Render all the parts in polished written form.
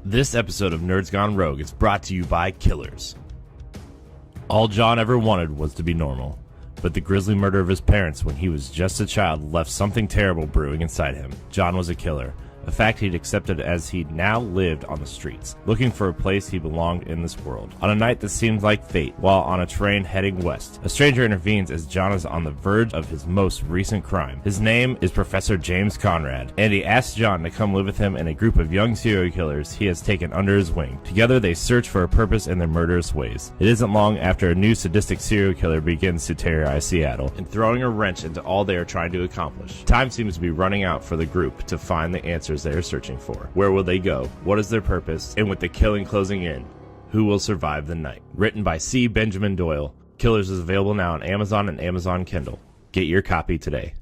This episode of Nerds Gone Rogue is brought to you by Killers. All John ever wanted was to be normal, but the grisly murder of his parents when he was just a child left something terrible brewing inside him. John was a killer, a fact he'd accepted as he now lived on the streets, looking for a place he belonged in this world. On a night that seemed like fate, while on a train heading west, a stranger intervenes as John is on the verge of his most recent crime. His name is Professor James Conrad, and he asks John to come live with him and a group of young serial killers he has taken under his wing. Together they search for a purpose in their murderous ways. It isn't long after a new sadistic serial killer begins to terrorize Seattle, and throwing a wrench into all they are trying to accomplish. Time seems to be running out for the group to find the answers they are searching for. Where will they go? What is their purpose? And with the killing closing in, who will survive the night? Written by C. Benjamin Doyle, Killers is available now on Amazon and Amazon Kindle. Get your copy today.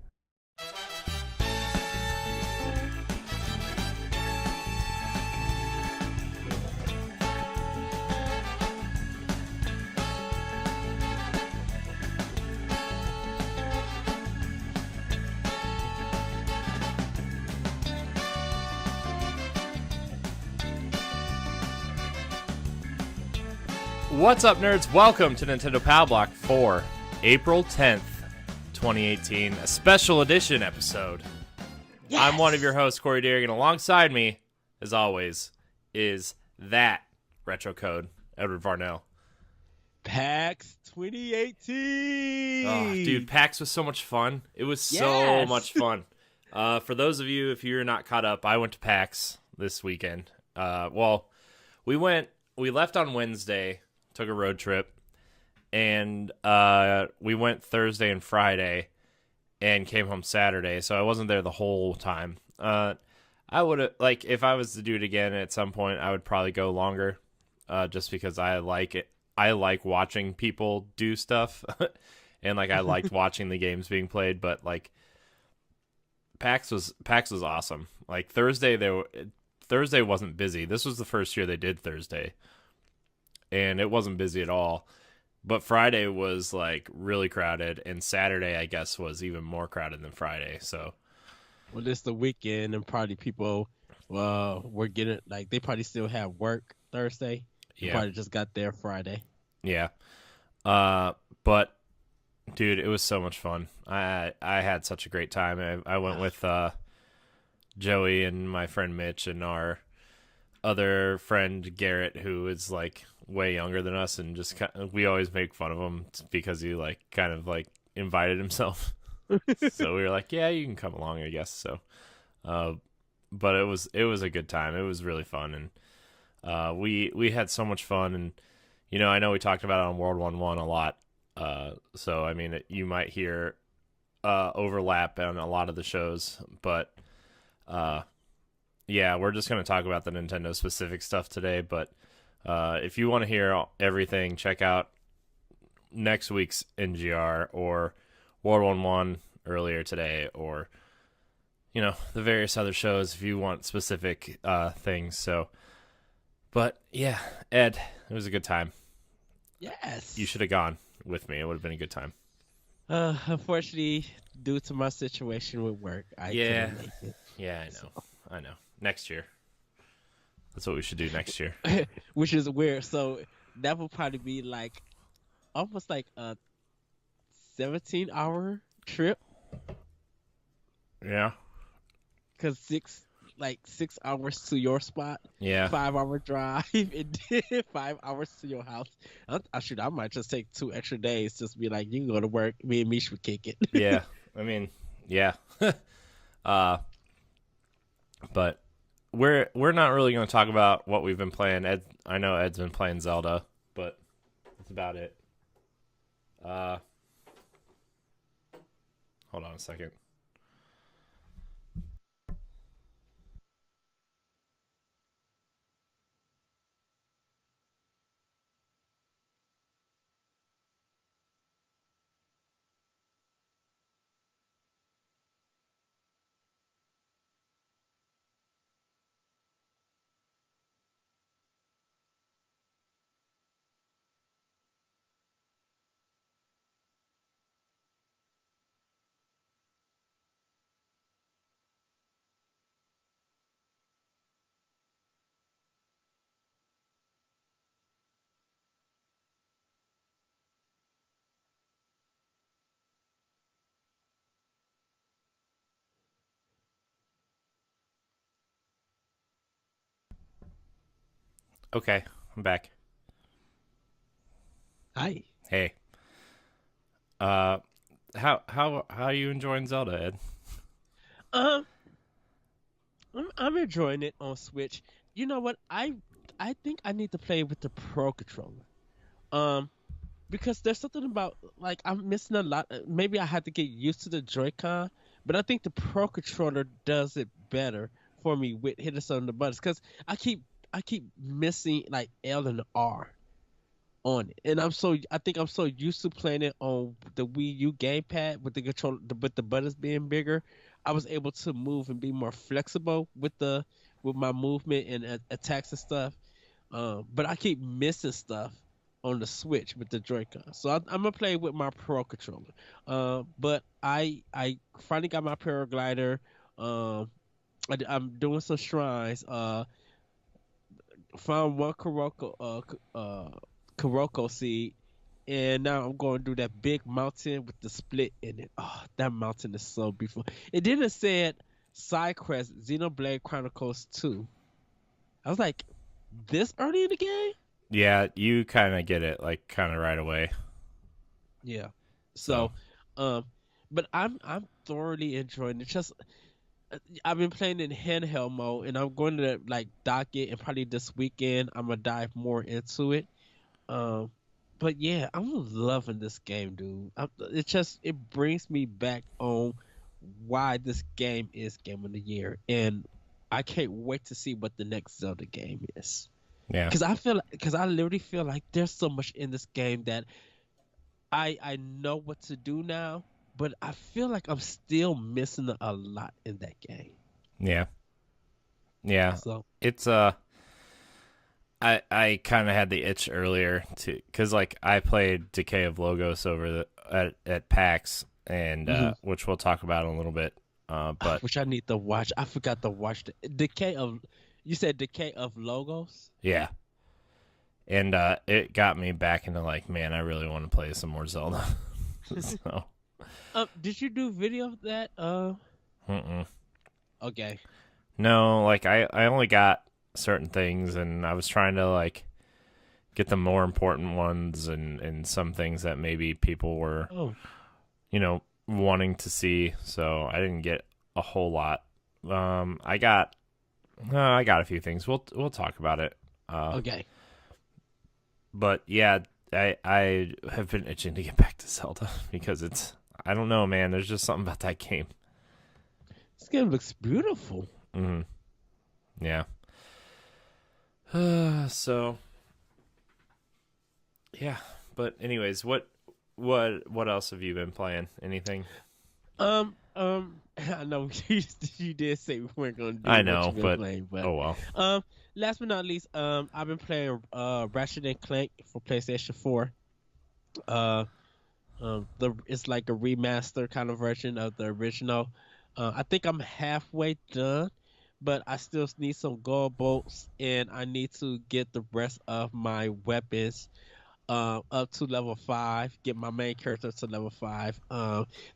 What's up, nerds? Welcome to Nintendo Pow Block for April 10th, 2018, a special edition episode. Yes. I'm one of your hosts, Corey Dirrig, and alongside me, as always, is that retro code, Edward Varnell. PAX 2018! Oh, dude, PAX was so much fun. It was so much fun. For those of you, if you're not caught up, I went to PAX this weekend. We left on Wednesday, took a road trip, and we went Thursday and Friday and came home Saturday, so I wasn't there the whole time. I would have, if I was to do it again at some point, I would probably go longer, just because I like it. I like watching people do stuff, and I liked watching the games being played, but PAX was awesome. Thursday wasn't busy. This was the first year they did Thursday, and it wasn't busy at all. But Friday was really crowded, and Saturday, I guess, was even more crowded than Friday. So, well, it's the weekend, and probably people were getting they probably still have work Thursday. Yeah, probably just got there Friday. Yeah, but dude, it was so much fun. I had such a great time. I went with Joey and my friend Mitch and our other friend Garrett, who is way younger than us, and just we always make fun of him because he invited himself. So we were like, yeah, you can come along, I guess. So, but it was a good time. It was really fun, and we had so much fun. And I know we talked about it on World 1-1 a lot. So I mean, you might hear overlap on a lot of the shows, but yeah, we're just going to talk about the Nintendo specific stuff today. But if you want to hear everything, check out next week's NGR or World 1-1 earlier today, or the various other shows if you want specific things. So, but yeah, Ed, it was a good time. Yes, you should have gone with me. It would have been a good time. Unfortunately, due to my situation with work, I couldn't make it. Yeah, I know. So. I know. Next year. That's what we should do next year. Which is weird. So that would probably be almost a 17-hour trip. Yeah. Because 6 hours to your spot. Yeah. 5-hour drive and then 5 hours to your house. I might just take 2 extra days. Just be you can go to work. Me and Mish would kick it. Yeah. I mean, yeah. But we're not really going to talk about what we've been playing. I know Ed's been playing Zelda, but that's about it. Hold on a second. Okay, I'm back. Hi. Hey. How are you enjoying Zelda, Ed? Um, I'm enjoying it on Switch. You know what? I think I need to play with the Pro controller. Um, because there's something about like I'm missing a lot. Maybe I had to get used to the Joy-Con, but I think the Pro controller does it better for me with hitting some of the buttons. Because I keep missing like L and R on it, and I think I'm so used to playing it on the Wii U gamepad with the control with the buttons being bigger. I was able to move and be more flexible with my movement and attacks and stuff. But I keep missing stuff on the Switch with the Joy-Con. So I'm gonna play with my Pro controller. But I finally got my paraglider. I'm doing some shrines. Found one Kuroko seed, and now I'm going to do that big mountain with the split in it. Oh, that mountain is so beautiful. It didn't say side quest Xenoblade Chronicles 2. I was like, this early in the game? Yeah, you kind of get it like kind of right away. Yeah. So, um, but I'm thoroughly enjoying it. Just I've been playing in handheld mode, and I'm going to like dock it, and probably this weekend I'm gonna dive more into it. Um, but yeah, I'm loving this game, dude. It brings me back on why this game is Game of the Year, and I can't wait to see what the next Zelda game is. Yeah. Because I literally feel like there's so much in this game that I know what to do now, but I feel like I'm still missing a lot in that game. Yeah. Yeah. So It's I kind of had the itch earlier to cuz like I played Decay of Logos over at PAX and which we'll talk about in a little bit. But which I need to watch. I forgot to watch the Decay of. You said Decay of Logos. yeah. And it got me back into like, man, I really want to play some more Zelda. So, Did you do video of that? mm-mm. Okay. No, like I only got certain things, and I was trying to like get the more important ones, and some things that maybe people were, wanting to see. So I didn't get a whole lot. I got a few things. We'll talk about it. Okay. But yeah, I have been itching to get back to Zelda because I don't know, man. There's just something about that game. This game looks beautiful. Mm-hmm. Yeah. So yeah, but anyways, what else have you been playing? Anything? I know you did say we weren't gonna do. I know, what you've been playing, but oh well. Last but not least, I've been playing Ratchet and Clank for PlayStation 4. It's like a remaster kind of version of the original. I think I'm halfway done, but I still need some gold bolts, and I need to get the rest of my weapons up to level 5, get my main character to level 5.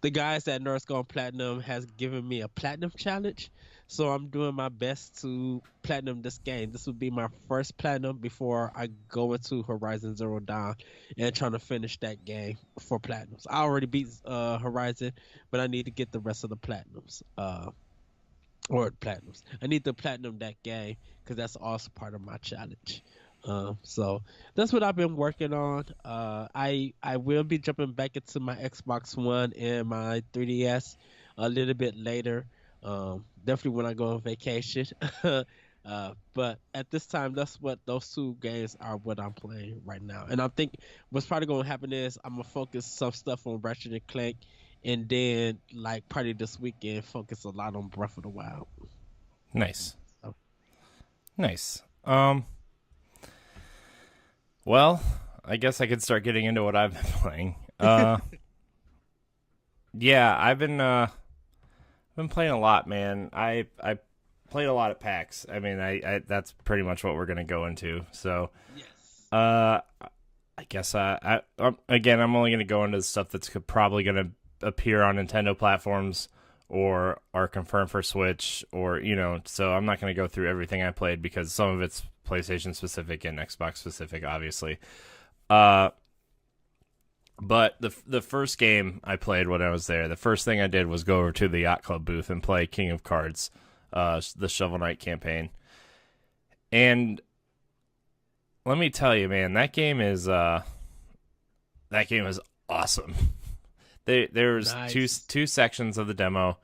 The guys at North Gone Platinum has given me a platinum challenge, so I'm doing my best to platinum this game. This will be my first platinum before I go into Horizon Zero Dawn and trying to finish that game for platinums. I already beat Horizon, but I need to get the rest of the platinums. Or platinums. I need to platinum that game because that's also part of my challenge. So that's what I've been working on. I will be jumping back into my Xbox One and my 3DS a little bit later. Definitely when I go on vacation. But at this time, those two games are what I'm playing right now. And I think what's probably going to happen is I'm gonna focus some stuff on Ratchet and Clank, and then like probably this weekend focus a lot on Breath of the Wild. Nice. So. Nice. Well, I guess I could start getting into what I've been playing. Yeah, I've been playing a lot, man. I played a lot at PAX. I mean, I that's pretty much what we're gonna go into. So, Yes. I guess again, I'm only gonna go into the stuff that's probably gonna appear on Nintendo platforms or are confirmed for Switch, or so I'm not gonna go through everything I played because some of it's PlayStation specific and Xbox specific, obviously. But the first game I played when I was there, the first thing I did was go over to the Yacht Club booth and play King of Cards, the Shovel Knight campaign. And let me tell you, man, that game is awesome. There's Nice. two sections of the demo.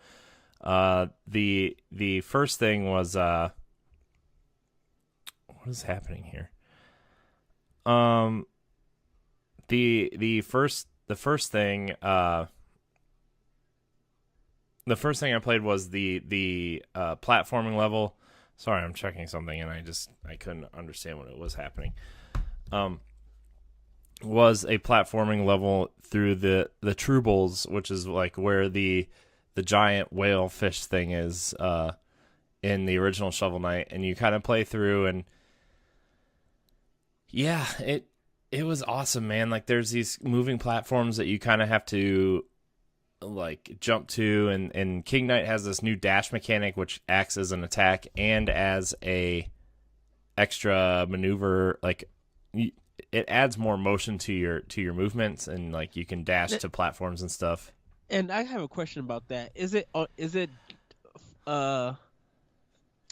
The first thing was what is happening here? The first thing the first thing I played was the platforming level. Sorry, I'm checking something and I couldn't understand what it was happening. Was a platforming level through the Troubles, which is like where the giant whale fish thing is in the original Shovel Knight, and you kind of play through, and yeah, it was awesome, man. Like there's these moving platforms that you kind of have to like jump to, and King Knight has this new dash mechanic which acts as an attack and as a extra maneuver. Like it adds more motion to your movements, and like you can dash to platforms and stuff. And I have a question about that. Uh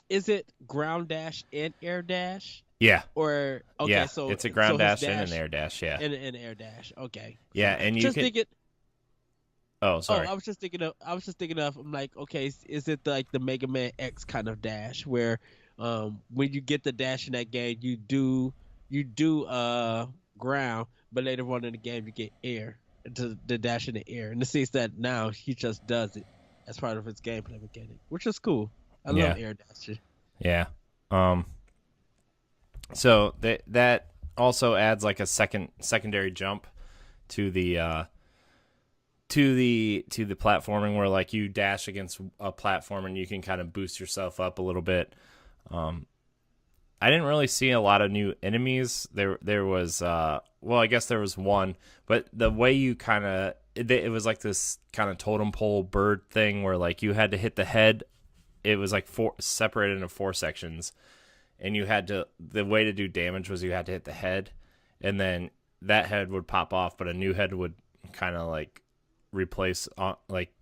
is it ground dash and air dash? Yeah. Or okay, Yeah, so it's a ground his dash and an air dash. Yeah. and an air dash. Okay. Yeah, and you Just can. thinking. Oh, sorry. Oh, I was just thinking of. I'm like, okay, is it like the Mega Man X kind of dash where, when you get the dash in that game, you do ground, but later on in the game you get air to the dash in the air. And it seems that now he just does it as part of his gameplay mechanic, which is cool. I Yeah. love air dashes. Yeah. So that also adds like a secondary jump to the platforming, where like you dash against a platform and you can kind of boost yourself up a little bit. I didn't really see a lot of new enemies. There was well, I guess there was one, but the way you kind of it was like this kind of totem pole bird thing where like you had to hit the head. It was like separated into 4 sections, and the way to do damage was you had to hit the head, and then that head would pop off, but a new head would kind of like replace like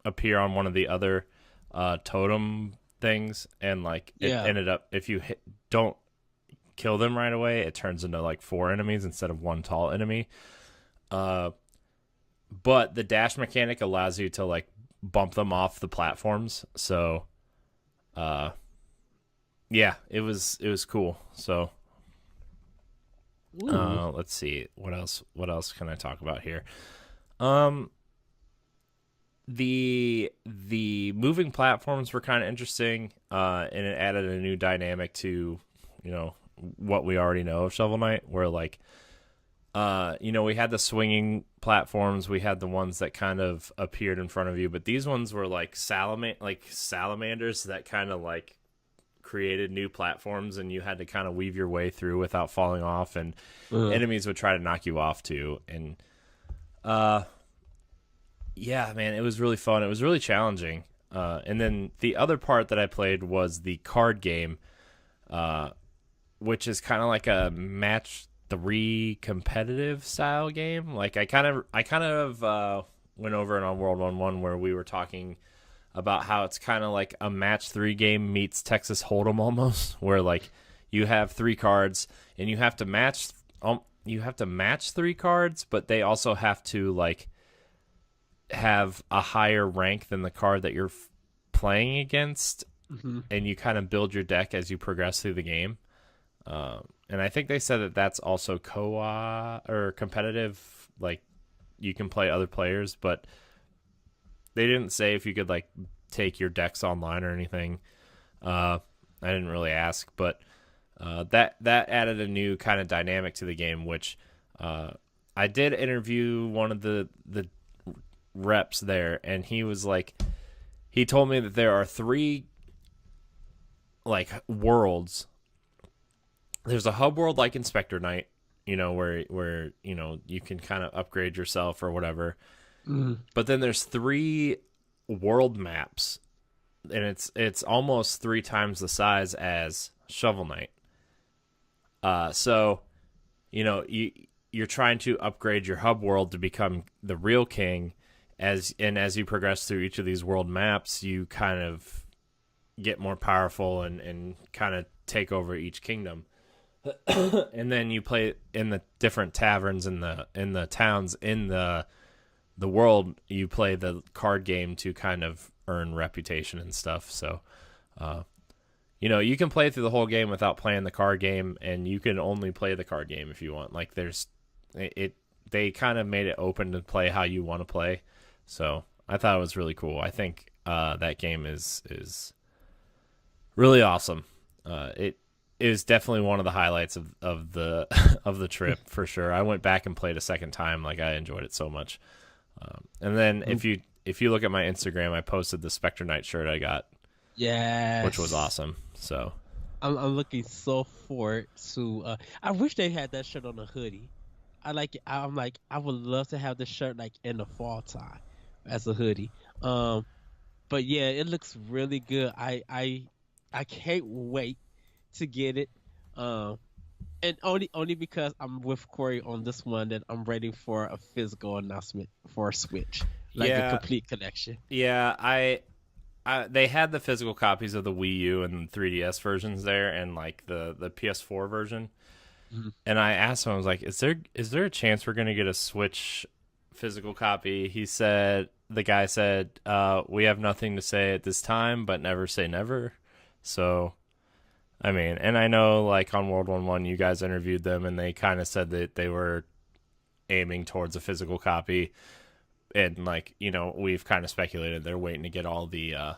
appear on one of the other totem things, and like it ended up, if you don't kill them right away, it turns into like 4 enemies instead of 1 tall enemy. But the dash mechanic allows you to like bump them off the platforms, so yeah, it was cool. So let's see what else can I talk about here. The moving platforms were kind of interesting, and it added a new dynamic to, what we already know of Shovel Knight, where like we had the swinging platforms, we had the ones that kind of appeared in front of you, but these ones were like salamanders that kind of like created new platforms, and you had to kind of weave your way through without falling off, and enemies would try to knock you off too. And yeah, man, it was really fun. It was really challenging. And then the other part that I played was the card game, which is kind of like a match 3 competitive style game. Like I kind of went over it on World 1-1, where we were talking about how it's kind of like a match 3 game meets Texas Hold'em almost, where like you have 3 cards and you have to match 3 cards, but they also have to like have a higher rank than the card that you're playing against, and you kind of build your deck as you progress through the game. And I think they said that that's also co-op or competitive, like you can play other players, but they didn't say if you could like take your decks online or anything. I didn't really ask, but that added a new kind of dynamic to the game, which I did interview one of the reps there, and he told me that there are 3 like worlds. There's a hub world like Inspector Knight, where you can kind of upgrade yourself or whatever. But then there's 3 world maps, and it's almost 3 times the size as Shovel Knight. So you're trying to upgrade your hub world to become the real king. As you progress through each of these world maps, you kind of get more powerful and kind of take over each kingdom. And then you play in the different taverns in the towns in the world. You play the card game to kind of earn reputation and stuff. So you can play through the whole game without playing the card game, and you can only play the card game if you want. Like they kind of made it open to play how you want to play. So I thought it was really cool. I think that game is really awesome. It is definitely one of the highlights of the of the trip for sure. I went back and played a second time. Like, I enjoyed it so much. And then if you look at my Instagram, I posted the Spectre Knight shirt I got. Yes. Which was awesome. So I'm looking so forward to. I wish they had that shirt on a hoodie. I like it. I'm like, I would love to have this shirt like in the fall time as a hoodie. But yeah, it looks really good. I can't wait to get it. And only because I'm with Corey on this one, that I'm ready for a physical announcement for a Switch, like a complete collection. Yeah, they had the physical copies of the Wii U and 3DS versions there, and like the PS4 version. Mm-hmm. And I asked him, I was like, "Is there a chance we're gonna get a Switch physical copy?" The guy said, "We have nothing to say at this time, but never say never." So, I mean, and I know like on World 1-1, you guys interviewed them, and they kind of said that they were aiming towards a physical copy. And like, we've kind of speculated they're waiting to get all the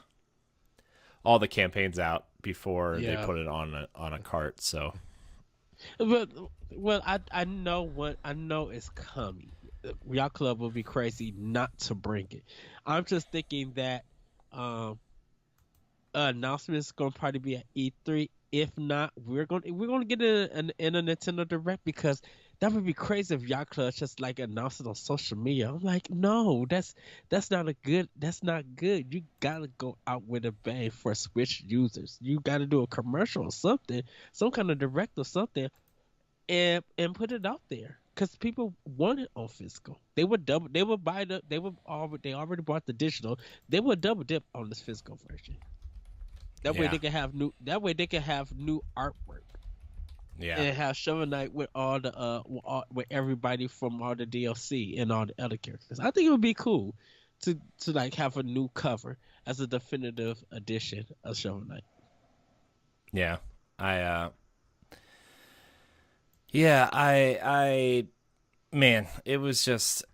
campaigns out before they put it on a cart. So, but I know it's coming. Yacht Club will be crazy not to bring it. I'm just thinking that announcement is going to probably be at E3. If not, we're going to get in a Nintendo Direct, because that would be crazy if Yacht Club just like announced it on social media. I'm like, no, that's not good. You gotta go out with a bang for Switch users. You gotta do a commercial or something, some kind of direct or something, and put it out there, because people want it on physical. They already bought the digital. They would double dip on this physical version. That way they can have new artwork. Yeah. And have Shovel Knight with all the with everybody from all the DLC and all the other characters. I think it would be cool to like have a new cover as a definitive edition of Shovel Knight. Yeah. I man, it was just,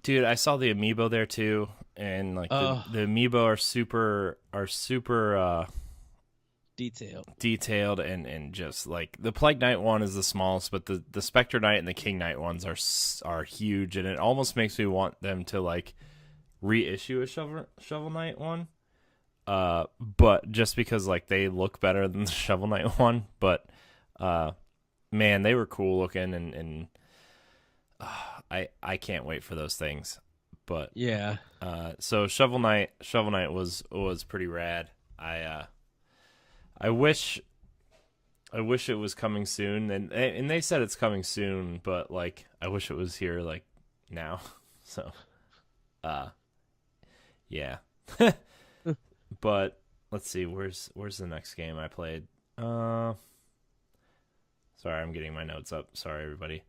dude, I saw the amiibo there too, and like the amiibo are super detailed and just like the Plague Knight one is the smallest, but the Spectre Knight and the King Knight ones are huge, and it almost makes me want them to like reissue a Shovel Knight one, but just because like they look better than the Shovel Knight one. But man, they were cool looking, and I can't wait for those things. But yeah, so Shovel Knight was pretty rad. I wish it was coming soon, and they said it's coming soon, but like I wish it was here like now. So yeah. But let's see, where's the next game I played? Sorry, I'm getting my notes up. Sorry, everybody.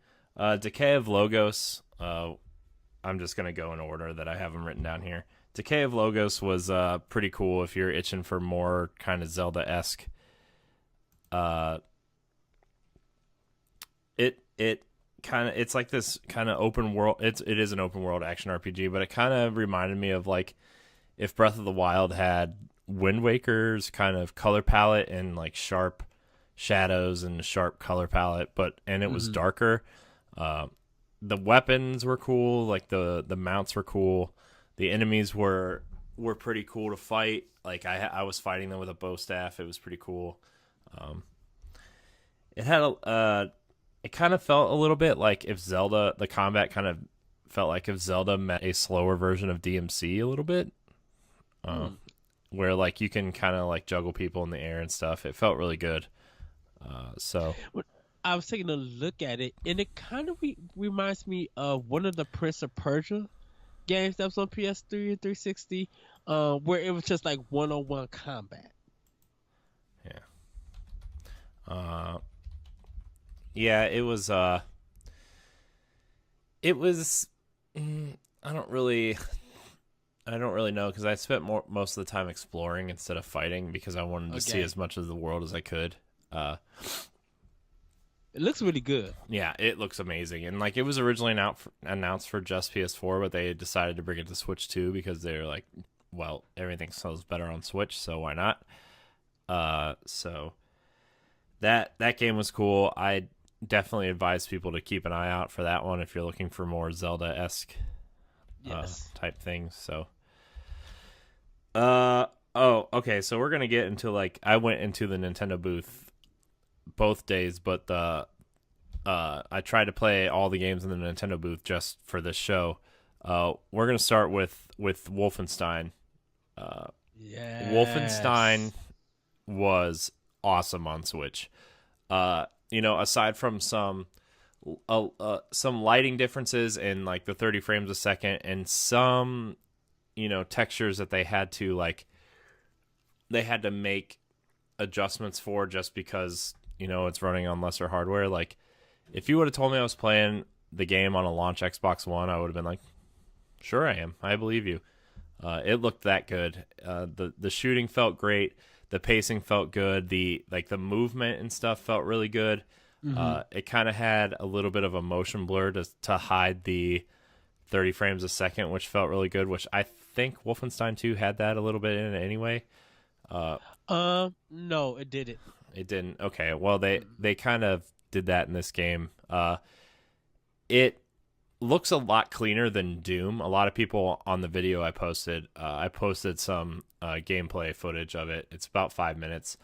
Decay of Logos. I'm just gonna go in order that I have them written down here. Decay of Logos was pretty cool if you're itching for more kind of Zelda-esque. It's like this kind of open world. It is an open world action RPG, but it kind of reminded me of like if Breath of the Wild had Wind Waker's kind of color palette and like sharp shadows and sharp color palette, and it was darker. The weapons were cool, like the mounts were cool. The enemies were pretty cool to fight. Like I was fighting them with a bow staff. It was pretty cool. It had it kind of felt a little bit like if the combat kind of felt like if Zelda met a slower version of DMC a little bit, where like you can kind of like juggle people in the air and stuff. It felt really good. So I was taking a look at it, and it kind of reminds me of one of the Prince of Persia games that was on PS3 and 360, where it was just like one-on-one combat. Yeah. Uh, yeah, it was. It was. I don't really know because I spent most of the time exploring instead of fighting because I wanted to see as much of the world as I could. It looks really good. Yeah, it looks amazing, and like it was originally announced for just PS4, but they decided to bring it to Switch too because they're like, well, everything sells better on Switch, so why not? So that game was cool. I definitely advise people to keep an eye out for that one if you're looking for more Zelda-esque type things. So, okay. So we're gonna get into like I went into the Nintendo booth both days, but I tried to play all the games in the Nintendo booth just for this show. We're gonna start with Wolfenstein. Yes. Wolfenstein was awesome on Switch. Aside from some lighting differences in like the 30 frames a second and some textures that they had to make adjustments for just because it's running on lesser hardware. Like if you would have told me I was playing the game on a launch Xbox One, I would have been like, sure I am, I believe you. It looked that good. The shooting felt great. The pacing felt good. The movement and stuff felt really good. Mm-hmm. It kind of had a little bit of a motion blur to hide the 30 frames a second, which felt really good, which I think Wolfenstein 2 had that a little bit in it anyway. No, it didn't. It didn't. Okay, well they kind of did that in this game. It looks a lot cleaner than Doom. A lot of people on the video I posted some gameplay footage of it. It's about 5 minutes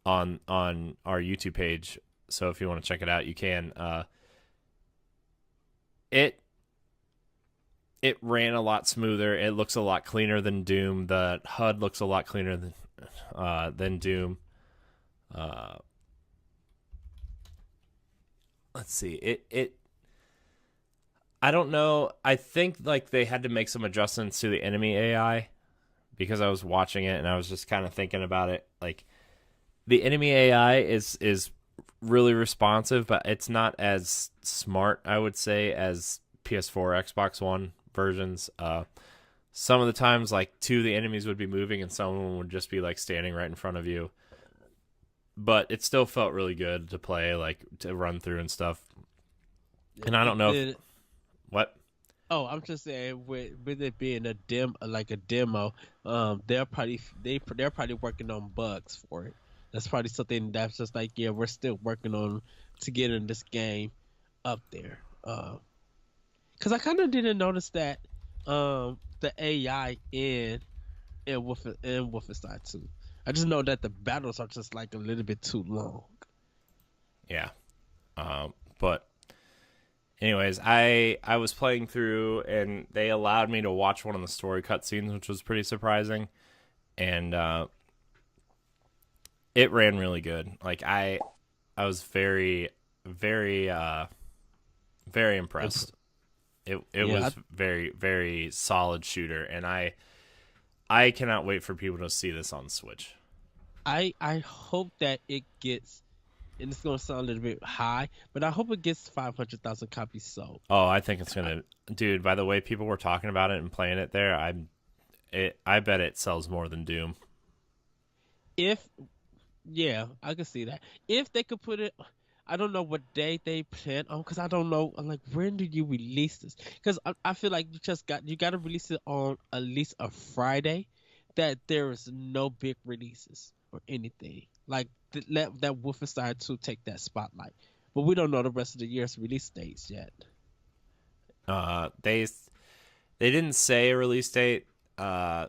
on our YouTube page. So if you want to check it out, you can. It ran a lot smoother. It looks a lot cleaner than Doom. The HUD looks a lot cleaner than Doom. Let's see. It I don't know. I think like they had to make some adjustments to the enemy AI because I was watching it and I was just kind of thinking about it. Like the enemy AI is really responsive, but it's not as smart, I would say, as PS4, Xbox One versions. Some of the times, like two of the enemies would be moving and someone would just be like standing right in front of you. But it still felt really good to play, like to run through and stuff. And I don't know what. Oh, I'm just saying with it being a demo, they're probably working on bugs for it. That's probably something that's just like, yeah, we're still working on to getting this game up there. Because I kind of didn't notice that the AI in Wolfenstein 2. I just know that the battles are just like a little bit too long. Yeah. But anyways, I was playing through and they allowed me to watch one of the story cutscenes, which was pretty surprising. And it ran really good. Like I was very, very, very impressed. It was very, very solid shooter, and I cannot wait for people to see this on Switch. I hope that it gets, and it's going to sound a little bit high, but I hope it gets 500,000 copies sold. Oh, I think it's going to... Dude, by the way people were talking about it and playing it there, I bet it sells more than Doom. Yeah, I can see that. If they could put it... I don't know what day they plan on because I don't know. I'm like, when do you release this? Because I feel like you got to release it on at least a Friday, that there is no big releases or anything. Like let that Wolfenstein 2 take that spotlight, but we don't know the rest of the year's release dates yet. They didn't say a release date, but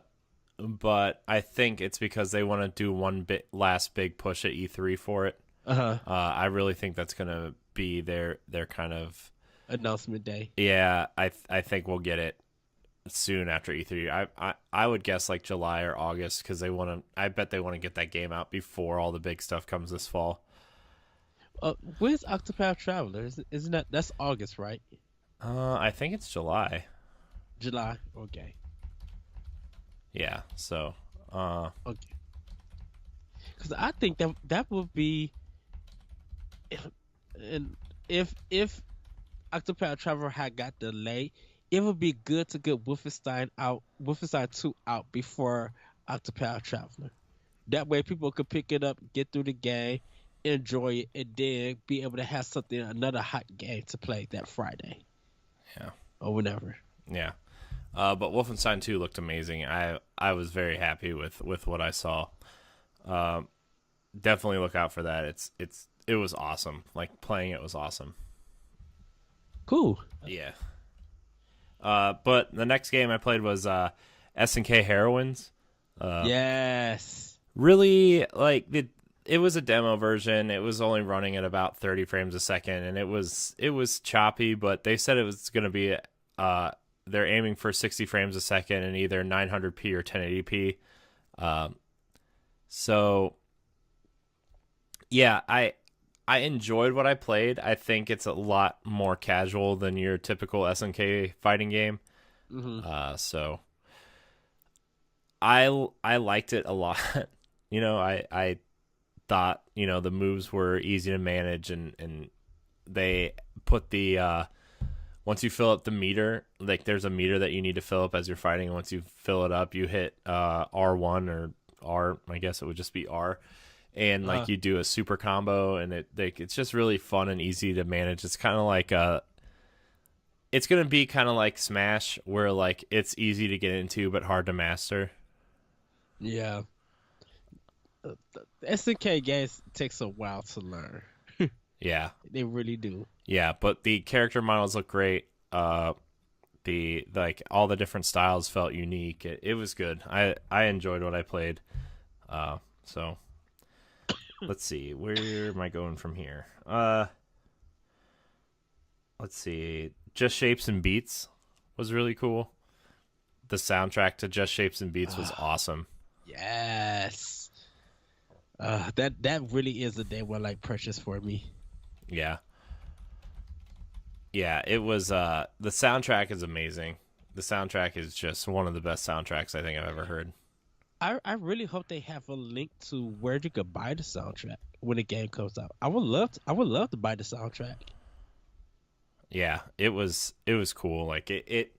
I think it's because they want to do one last big push at E3 for it. I really think that's gonna be their kind of announcement day. Yeah, I think we'll get it soon after E3. I would guess like July or August because I bet they want to get that game out before all the big stuff comes this fall. When's Octopath Traveler? Isn't that's August, right? I think it's July. July. Okay. Yeah. So, uh, Okay. Because I think that would be, and if Octopath Traveler had got delayed, it would be good to get Wolfenstein 2 out before Octopath Traveler. That way people could pick it up, get through the game, enjoy it, and then be able to have another hot game to play that Friday yeah. or whenever. Yeah. But Wolfenstein 2 looked amazing. I was very happy with what I saw. Definitely look out for that. It was awesome. Like playing it was awesome. Cool. Yeah. But the next game I played was S&K Heroines. Yes. Really, like it was a demo version. It was only running at about 30 frames a second, and it was choppy. But they said it was going to be they're aiming for 60 frames a second in either 900p or 1080p. So yeah, I enjoyed what I played. I think it's a lot more casual than your typical SNK fighting game. So I liked it a lot. I thought, the moves were easy to manage, and they put the once you fill up the meter, like there's a meter that you need to fill up as you're fighting, and once you fill it up, you hit R1 or R, I guess it would just be R, and like you do a super combo, and it's just really fun and easy to manage. It's kind of like it's gonna be kind of like Smash, where like it's easy to get into but hard to master. Yeah. The SNK games takes a while to learn. Yeah, They really do. yeah, but the character models look great. The like all the different styles felt unique. It was good. I enjoyed what I played. So let's see, where am I going from here? Let's see. Just Shapes and Beats was really cool. The soundtrack to Just Shapes and Beats was awesome. Yes. That really is a day one like purchase for me. Yeah. Yeah, it was the soundtrack is amazing. The soundtrack is just one of the best soundtracks I think I've ever heard. I really hope they have a link to where you could buy the soundtrack when the game comes out. I would love to buy the soundtrack. Yeah, it was cool. Like it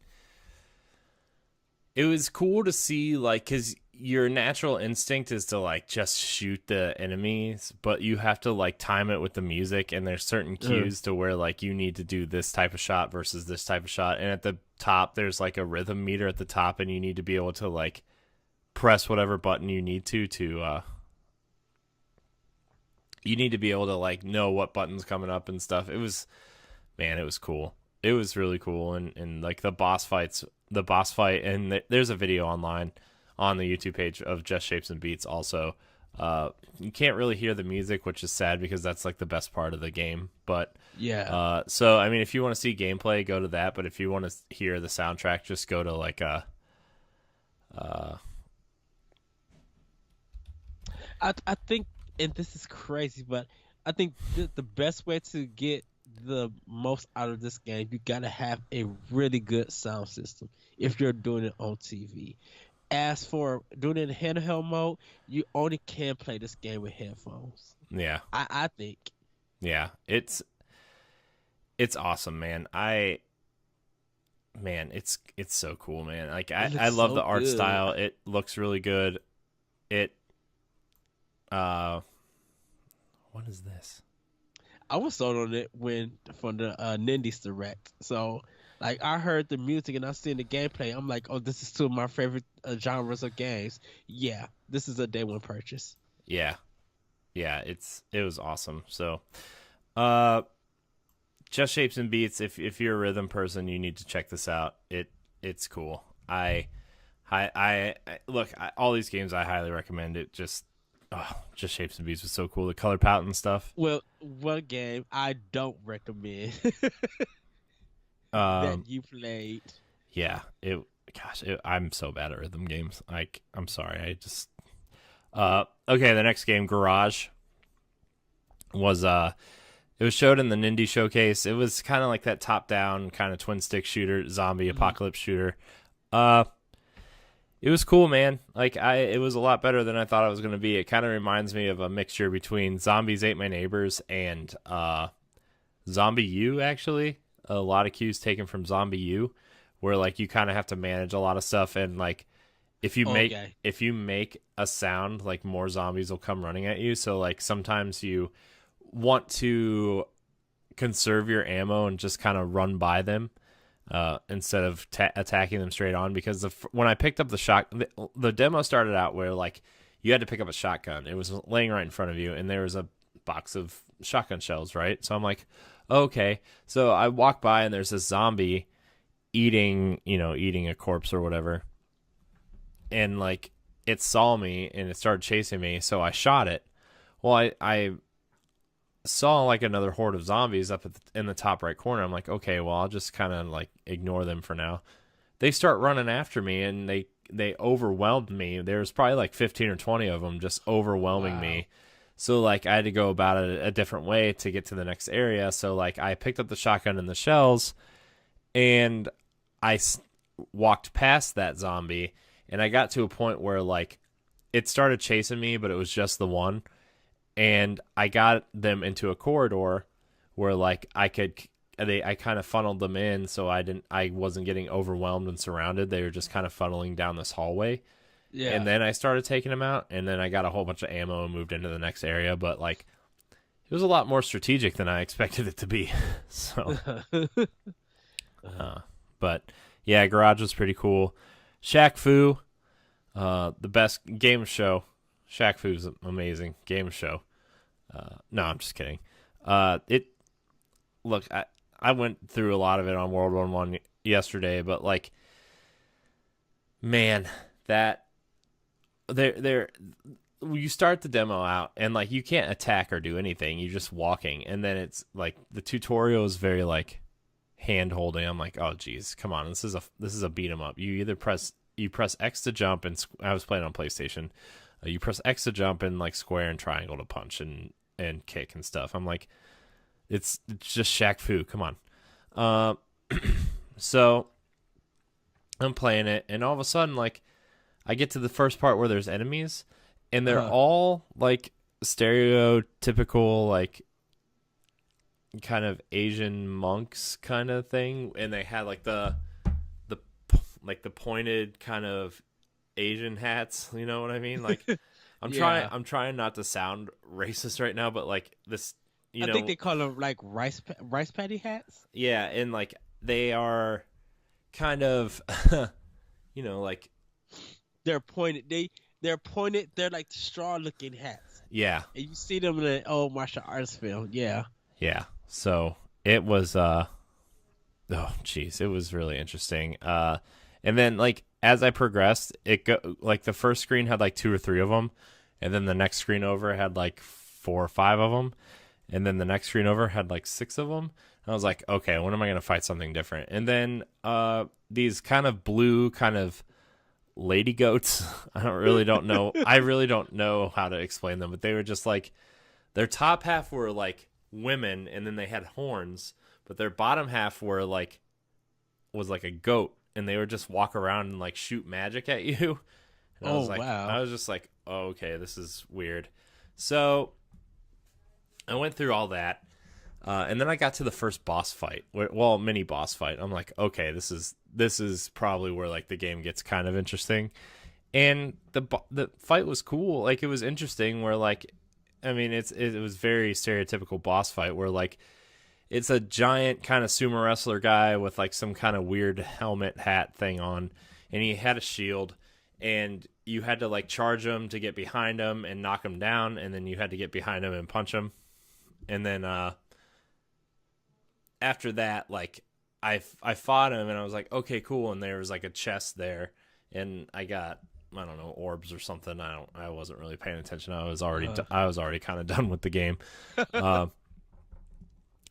was cool to see, like, cuz your natural instinct is to like just shoot the enemies, but you have to like time it with the music, and there's certain cues to where like you need to do this type of shot versus this type of shot, and at the top there's like a rhythm meter at the top, and you need to be able to like press whatever button you need to you need to be able to like know what button's coming up and stuff. It was, man, it was cool. It was really cool, and like the boss fight, and there's a video online on the YouTube page of Just Shapes and Beats also. You can't really hear the music, which is sad because that's like the best part of the game. But Yeah. so I mean, if you want to see gameplay, go to that. But if you want to hear the soundtrack, just go to like I think, and this is crazy, but I think the best way to get the most out of this game, you gotta have a really good sound system if you're doing it on TV. As for doing it in handheld mode, you only can play this game with headphones. yeah, I think. yeah, it's awesome, man. Man, it's so cool, man. Like It I looks love so the art good. style. It looks really good. It what is this? I was sold on it when from the Nindies Direct. So like I heard the music and I seen the gameplay. I'm like, oh, this is two of my favorite genres of games. Yeah, this is a day one purchase. Yeah. Yeah, it was awesome. So, uh Just Shapes and Beats, if you're a rhythm person, you need to check this out. It's cool. I look, all these games I highly recommend it. Just Shapes and Beats was so cool. The color palette and stuff. Well, one game I don't recommend that Um you played. yeah, I'm so bad at rhythm games. Like, I'm sorry. I just okay, the next game, Garage, was It was showed in the Nindy showcase. It was kind of like that top-down kind of twin-stick shooter, zombie apocalypse shooter. It was cool, man. Like it was a lot better than I thought it was going to be. It kind of reminds me of a mixture between Zombies Ate My Neighbors and Zombie U, actually. A lot of cues taken from Zombie U, where like you kind of have to manage a lot of stuff, and like if you make a sound, like more zombies will come running at you. So like sometimes you want to conserve your ammo and just kind of run by them instead of attacking them straight on, because when I picked up the demo started out where like you had to pick up a shotgun. It was laying right in front of you, and there was a box of shotgun shells, right? So I'm like, okay. So I walk by, and there's this zombie eating a corpse or whatever, and like it saw me and it started chasing me, so I shot it. Well, I saw like another horde of zombies up in the top right corner. I'm like, okay, well, I'll just kind of like ignore them for now. They start running after me, and they overwhelmed me. There was probably like 15 or 20 of them just overwhelming me. So like I had to go about it a different way to get to the next area. So like I picked up the shotgun and the shells, and I walked past that zombie, and I got to a point where like it started chasing me, but it was just the one. And I got them into a corridor where like I kind of funneled them in, so I wasn't getting overwhelmed and surrounded. They were just kind of funneling down this hallway. Yeah. And then I started taking them out, and then I got a whole bunch of ammo and moved into the next area. But like, it was a lot more strategic than I expected it to be. So, but yeah, Garage was pretty cool. Shaq Fu, the best game show. Shaq Fu's amazing game show. No, I'm just kidding. Look, I went through a lot of it on World War One yesterday, but like, man, that you start the demo out, and like you can't attack or do anything. You're just walking, and then it's like the tutorial is very like hand holding. I'm like, oh geez, come on, this is a beat 'em up. You press X to jump, and I was playing on PlayStation. You press X to jump, and like square and triangle to punch and kick and stuff. I'm like, it's just Shaq Fu. Come on. So I'm playing it, and all of a sudden, like, I get to the first part where there's enemies, and they're all like stereotypical, like kind of Asian monks kind of thing, and they had like the pointed kind of Asian hats, you know what I mean? Like, I'm trying not to sound racist right now, but like this, I think they call them like rice patty hats. Yeah, and like they are kind of, like they're pointed. They're pointed. They're like straw looking hats. Yeah, and you see them in an old martial arts film. Yeah. Yeah. So it was. Oh, geez, it was really interesting. And then like as I progressed, like the first screen had like 2 or 3 of them, and then the next screen over had like 4 or 5 of them, and then the next screen over had like 6 of them. And I was like, okay, when am I going to fight something different? And then these kind of blue kind of lady goats. I really don't know how to explain them, but they were just like, their top half were like women, and then they had horns, but their bottom half was like a goat, and they would just walk around and like shoot magic at you. And wow. I was just like, oh, okay, this is weird. So I went through all that, and then I got to the first boss fight, mini boss fight. I'm like, okay, this is probably where like the game gets kind of interesting. And the fight was cool. Like, it was interesting where like, I mean, it was very stereotypical boss fight where like it's a giant kind of sumo wrestler guy with like some kind of weird helmet hat thing on, and he had a shield, and you had to like charge him to get behind him and knock him down, and then you had to get behind him and punch him. And then after that, like I fought him, and I was like, okay, cool. And there was like a chest there, and I got, I don't know, orbs or something. I wasn't really paying attention. I was already kind of done with the game.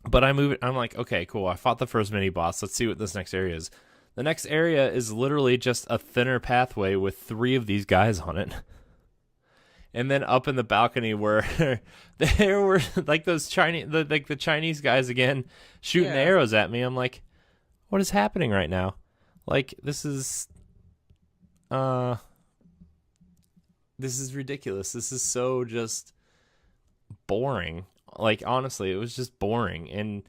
But I'm like, okay, cool. I fought the first mini boss. Let's see what this next area is. The next area is literally just a thinner pathway with 3 of these guys on it. And then up in the balcony where there were like those the Chinese guys again shooting arrows at me. I'm like, what is happening right now? Like this is ridiculous. This is so just boring. Like honestly, it was just boring. And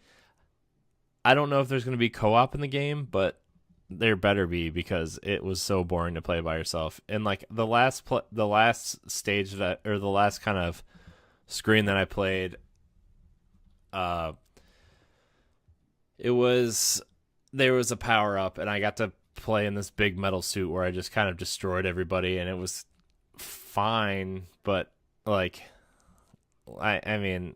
I don't know if there's going to be co-op in the game, but there better be, because it was so boring to play by yourself. And like the last stage or the last kind of screen that I played, there was a power up, and I got to play in this big metal suit where I just kind of destroyed everybody, and it was fine. But like, I mean,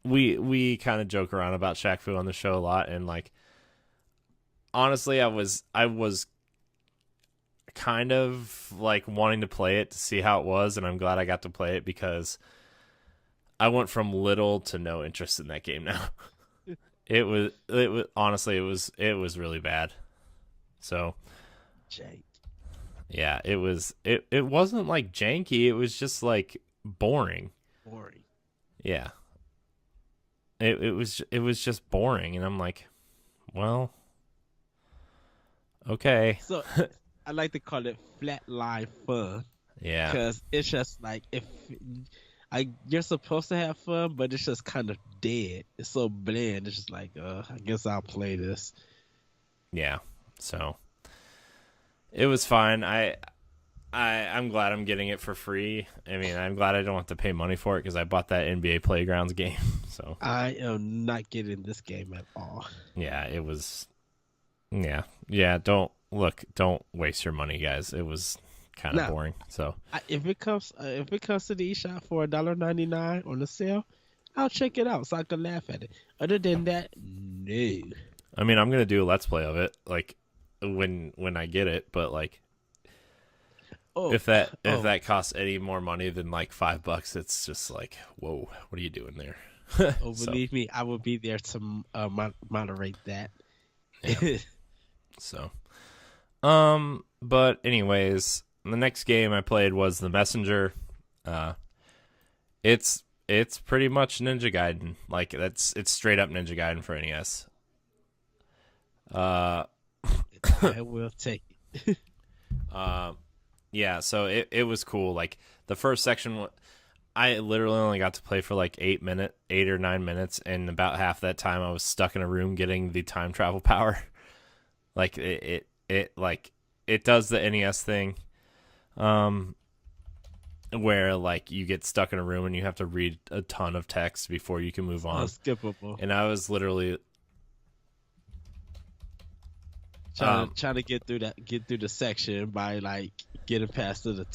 we kind of joke around about Shaq Fu on the show a lot, and like, honestly, I was kind of like wanting to play it to see how it was, and I'm glad I got to play it because I went from little to no interest in that game now. It was honestly, it was really bad. So, Jank. Yeah, it wasn't like janky, it was just like boring. Yeah. It was just boring, and I'm like, well, okay. So I like to call it flatline fun. Yeah. Because it's just like you're supposed to have fun, but it's just kind of dead. It's so bland. It's just like, I guess I'll play this. Yeah. So it was fine. I'm glad I'm getting it for free. I mean, I'm glad I don't have to pay money for it because I bought that NBA Playgrounds game. So I am not getting this game at all. Yeah, it was. Yeah. Don't waste your money, guys. It was kind of boring. So if it comes to the eShop for $1.99 on the sale, I'll check it out so I can laugh at it. Other than that, no. I mean, I'm gonna do a Let's Play of it, like when I get it, but like. If that costs any more money than like $5, it's just like, whoa, what are you doing there? Believe me, I will be there to moderate that. Yeah. So, but anyways, the next game I played was The Messenger. It's pretty much Ninja Gaiden. Like it's straight up Ninja Gaiden for NES. I will take it. Yeah, so it was cool. Like the first section, I literally only got to play for like 8 or 9 minutes, and about half that time I was stuck in a room getting the time travel power. Like it does the NES thing, where like you get stuck in a room and you have to read a ton of text before you can move on. Unskippable. And I was literally trying to get through the section by like getting past all the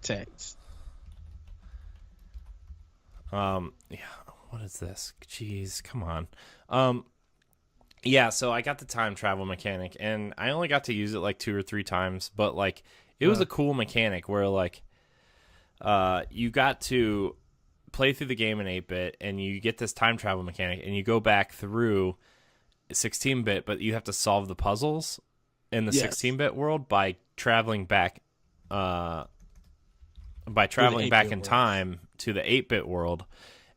text. Yeah, what is this? Jeez, come on. Yeah, so I got the time travel mechanic, and I only got to use it like 2 or 3 times, but like it was a cool mechanic where like you got to play through the game in 8-bit, and you get this time travel mechanic, and you go back through 16-bit, but you have to solve the puzzles in the 16-bit world by traveling back in time to the 8-bit world.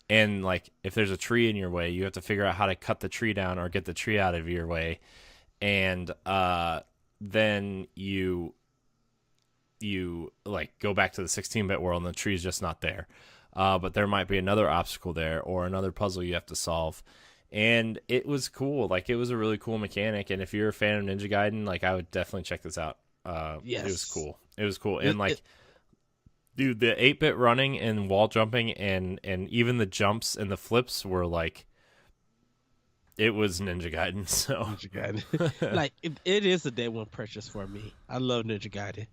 And like if there's a tree in your way, you have to figure out how to cut the tree down or get the tree out of your way. And then you like go back to the 16-bit world and the tree's just not there. But there might be another obstacle there or another puzzle you have to solve. And it was cool. Like it was a really cool mechanic. And if you're a fan of Ninja Gaiden, like I would definitely check this out. Yes. It was cool. And like, dude, the 8-bit running and wall jumping and even the jumps and the flips were like, it was Ninja Gaiden. So Ninja Gaiden. Like it is a day one purchase for me. I love Ninja Gaiden.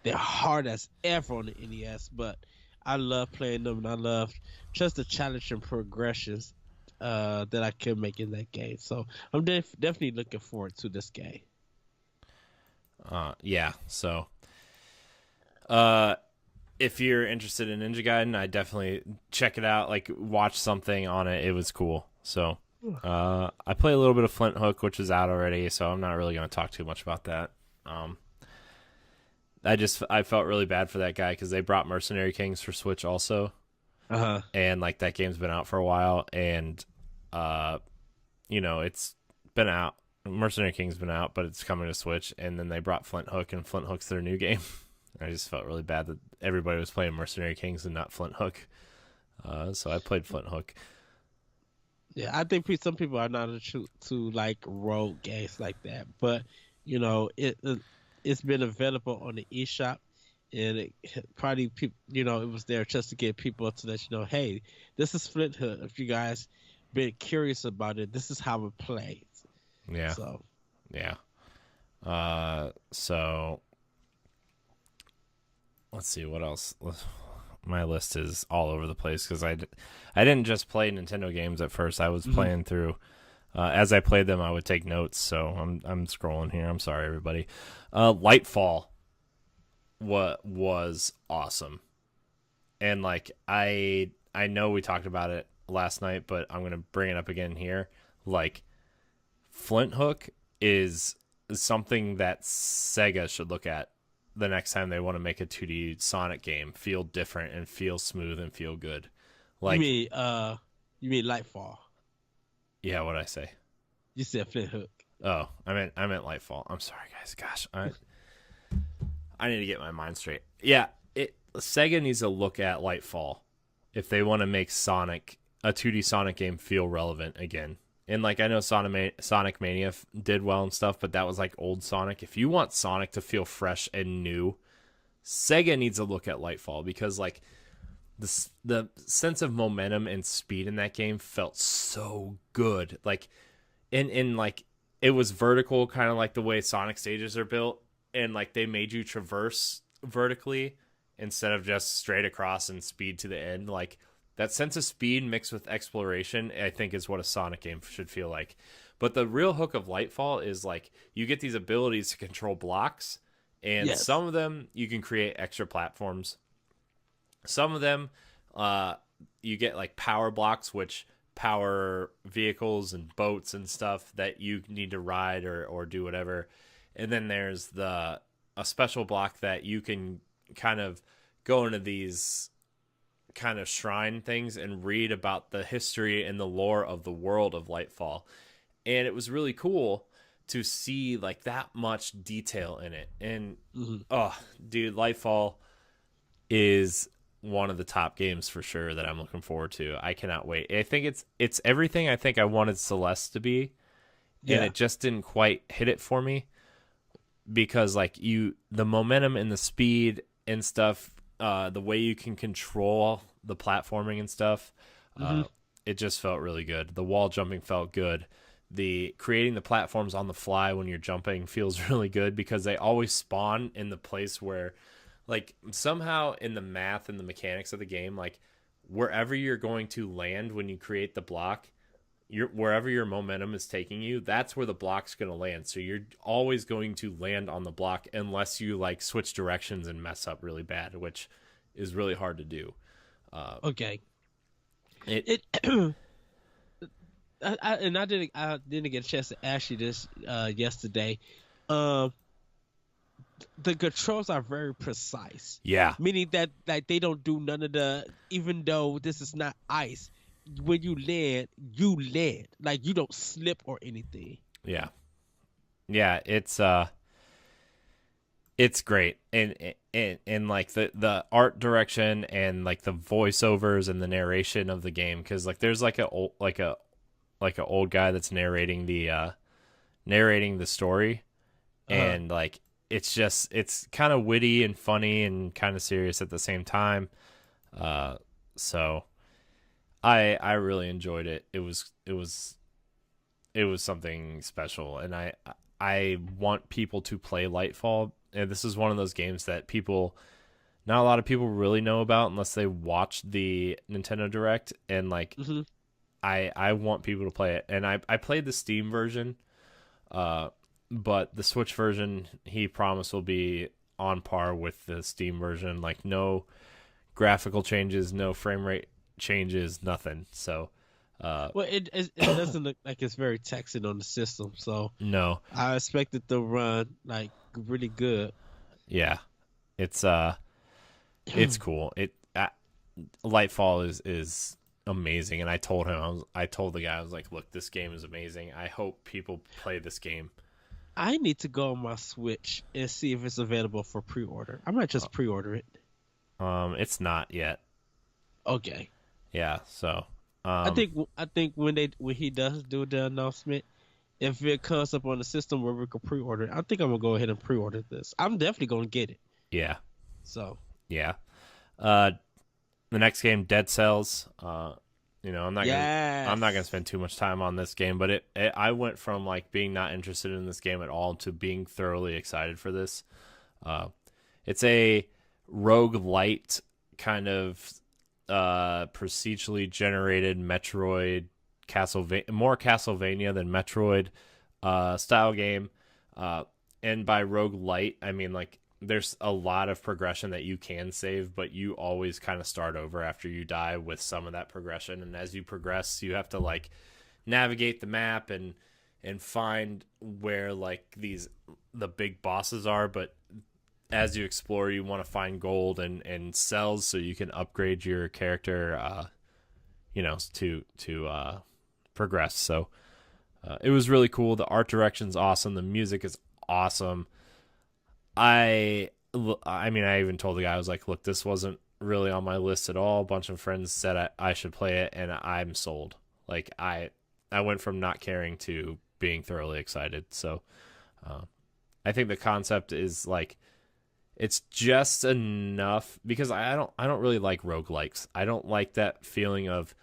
They're hard as ever on the NES, but I love playing them, and I love just the challenge and progressions that I can make in that game. So I'm definitely looking forward to this game. Yeah. So, if you're interested in Ninja Gaiden, I definitely check it out. Like watch something on it. It was cool. So, I play a little bit of Flint Hook, which is out already. So I'm not really going to talk too much about that. I felt really bad for that guy because they brought Mercenary Kings for Switch also, Uh-huh. and like that game's been out for a while, and it's been out. Mercenary King's been out, but it's coming to Switch, and then they brought Flint Hook, and Flint Hook's their new game. I just felt really bad that everybody was playing Mercenary Kings and not Flint Hook. So I played Flint Hook. Yeah, I think some people are not to like rogue games like that, but it's been available on the eShop, and it probably people it was there just to get people to let you know, hey, this is Flint Hook. If you guys been curious about it, this is how it plays. Yeah. So. Yeah. So let's see what else. My list is all over the place because I didn't just play Nintendo games at first. I was playing through. As I played them, I would take notes. So I'm scrolling here. I'm sorry, everybody. Lightfall was awesome, and like I know we talked about it last night, but I'm gonna bring it up again here. Like Flint Hook is something that Sega should look at the next time they want to make a 2D Sonic game feel different and feel smooth and feel good. Like you mean Lightfall? Yeah, what'd I say? You said Flint Hook. Oh, I meant Lightfall. I'm sorry, guys. Gosh, I need to get my mind straight. Yeah, Sega needs to look at Lightfall if they want to make Sonic a 2D Sonic game feel relevant again. And like I know Sonic Mania did well and stuff, but that was like old Sonic. If you want Sonic to feel fresh and new, Sega needs to look at Lightfall because like the sense of momentum and speed in that game felt so good. Like in like it was vertical, kind of like the way Sonic stages are built, and like they made you traverse vertically instead of just straight across and speed to the end. Like that sense of speed mixed with exploration, I think, is what a Sonic game should feel like. But the real hook of Lightfall is like you get these abilities to control blocks, and some of them you can create extra platforms. Some of them you get like power blocks, which power vehicles and boats and stuff that you need to ride or do whatever. And then there's a special block that you can kind of go into these kind of shrine things and read about the history and the lore of the world of Lightfall. And it was really cool to see like that much detail in it. And oh, dude, Lightfall is one of the top games for sure that I'm looking forward to. I cannot wait. I think it's everything I think I wanted Celeste to be. And it just didn't quite hit it for me because like the momentum and the speed and stuff, the way you can control the platforming and stuff, it just felt really good. The wall jumping felt good. The creating the platforms on the fly when you're jumping feels really good because they always spawn in the place where, like, somehow in the math and the mechanics of the game, like wherever you're going to land when you create the block, wherever your momentum is taking you, that's where the block's going to land. So you're always going to land on the block unless you like switch directions and mess up really bad, which is really hard to do. Okay. I didn't get a chance to ask you this yesterday. The controls are very precise. Yeah. Meaning that like they don't do none of the, even though this is not ice, when you land, like you don't slip or anything. Yeah. Yeah, it's great. And like the art direction and like the voiceovers and the narration of the game, because like there's like a old guy that's narrating the story, and like it's kind of witty and funny and kind of serious at the same time. So I really enjoyed it. It was something special, and I want people to play Lightfall. And this is one of those games that not a lot of people really know about unless they watch the Nintendo Direct, and like I want people to play it. And I played the Steam version, but the Switch version he promised will be on par with the Steam version, like no graphical changes, no frame rate changes, nothing. So well, it doesn't look like it's very taxing on the system, so no, I expect it to run like really good. Yeah, It's cool. Lightfall is amazing, and I told the guy, I was like, look, this game is amazing. I hope people play this game. I need to go on my Switch and see if it's available for pre-order. I might just pre-order it. It's not yet. Okay. Yeah, so I think when he does do the announcement, if it comes up on the system where we can pre-order it, I think I'm gonna go ahead and pre-order this. I'm definitely gonna get it. Yeah. So Yeah. The next game, Dead Cells. I'm not gonna spend too much time on this game, but I went from like being not interested in this game at all to being thoroughly excited for this. It's a roguelite kind of procedurally generated Metroid, more Castlevania than Metroid style game. And by roguelite, I mean like there's a lot of progression that you can save, but you always kind of start over after you die with some of that progression. And as you progress, you have to like navigate the map and find where like the big bosses are. But as you explore, you want to find gold and cells so you can upgrade your character, to progress. So it was really cool. The art direction's awesome. The music is awesome. I even told the guy, I was like, look, this wasn't really on my list at all. A bunch of friends said I should play it, and I'm sold. Like, I went from not caring to being thoroughly excited. So I think the concept is, like, it's just enough, because I don't really like roguelikes. I don't like that feeling of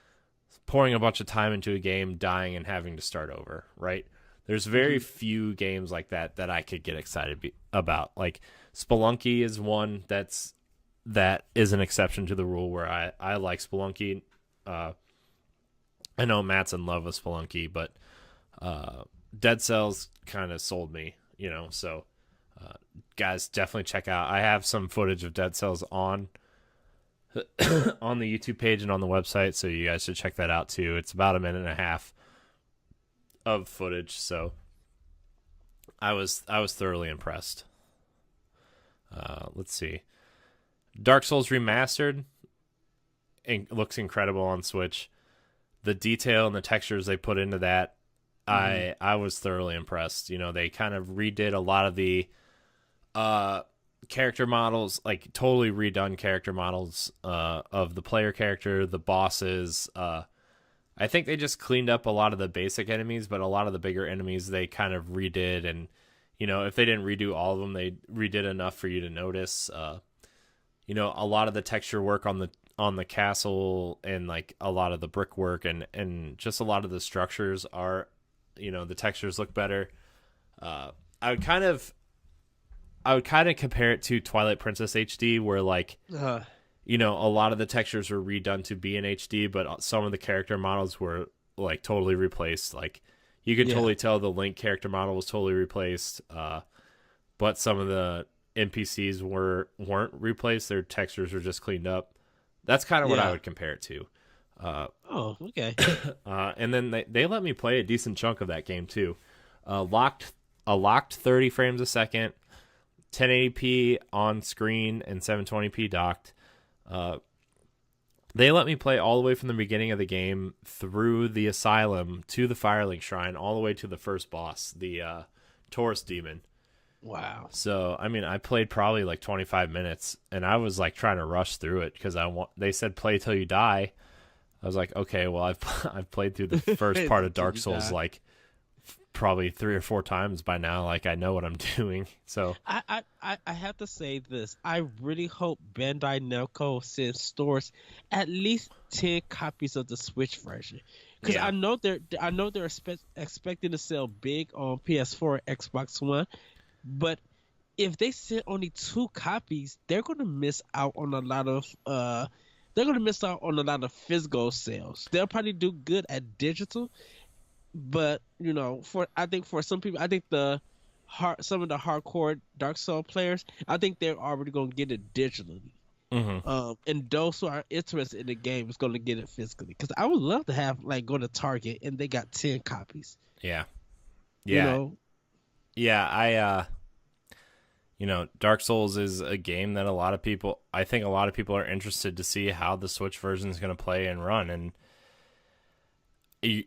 pouring a bunch of time into a game, dying, and having to start over, right? There's very few games like that I could get excited about. Like Spelunky is one that is an exception to the rule, where I like Spelunky. I know Matt's in love with Spelunky, but Dead Cells kind of sold me, so guys, definitely check out. I have some footage of Dead Cells on the YouTube page and on the website, so you guys should check that out too. It's about 1.5 minutes of footage, so I was thoroughly impressed. Let's see. Dark Souls Remastered looks incredible on Switch. The detail and the textures they put into that, I was thoroughly impressed. They kind of redid a lot of the character models, like totally redone character models of the player character, the bosses. I think they just cleaned up a lot of the basic enemies, but a lot of the bigger enemies they kind of redid. And, if they didn't redo all of them, they redid enough for you to notice. A lot of the texture work on the castle and like a lot of the brickwork and just a lot of the structures are, the textures look better. I would kind of compare it to Twilight Princess HD, where like, a lot of the textures were redone to be in HD, but some of the character models were like totally replaced. Like you could totally tell the Link character model was totally replaced. But some of the NPCs weren't replaced. Their textures were just cleaned up. That's kind of what I would compare it to. Okay. And then they let me play a decent chunk of that game too. Locked 30 frames a second, 1080p on screen, and 720p docked. They let me play all the way from the beginning of the game through the asylum to the Firelink Shrine, all the way to the first boss, the Taurus Demon. Wow. So, I played probably like 25 minutes, and I was like trying to rush through it because they said play till you die. I was like, okay, well, I've played through the first part of Dark Souls like probably 3 or 4 times by now. Like I know what I'm doing. So I have to say this. I really hope Bandai Namco sends stores at least 10 copies of the Switch version, because I know they're expecting to sell big on PS4 and Xbox One, but if they send only 2 copies, they're gonna miss out on a lot of physical sales. They'll probably do good at digital, but for some people, I think some of the hardcore Dark Souls players, I think they're already gonna get it digitally. And those who are interested in the game is gonna get it physically. Because I would love to have go to Target and they got 10 copies. Yeah. Yeah. Dark Souls is a game that I think a lot of people are interested to see how the Switch version is going to play and run, and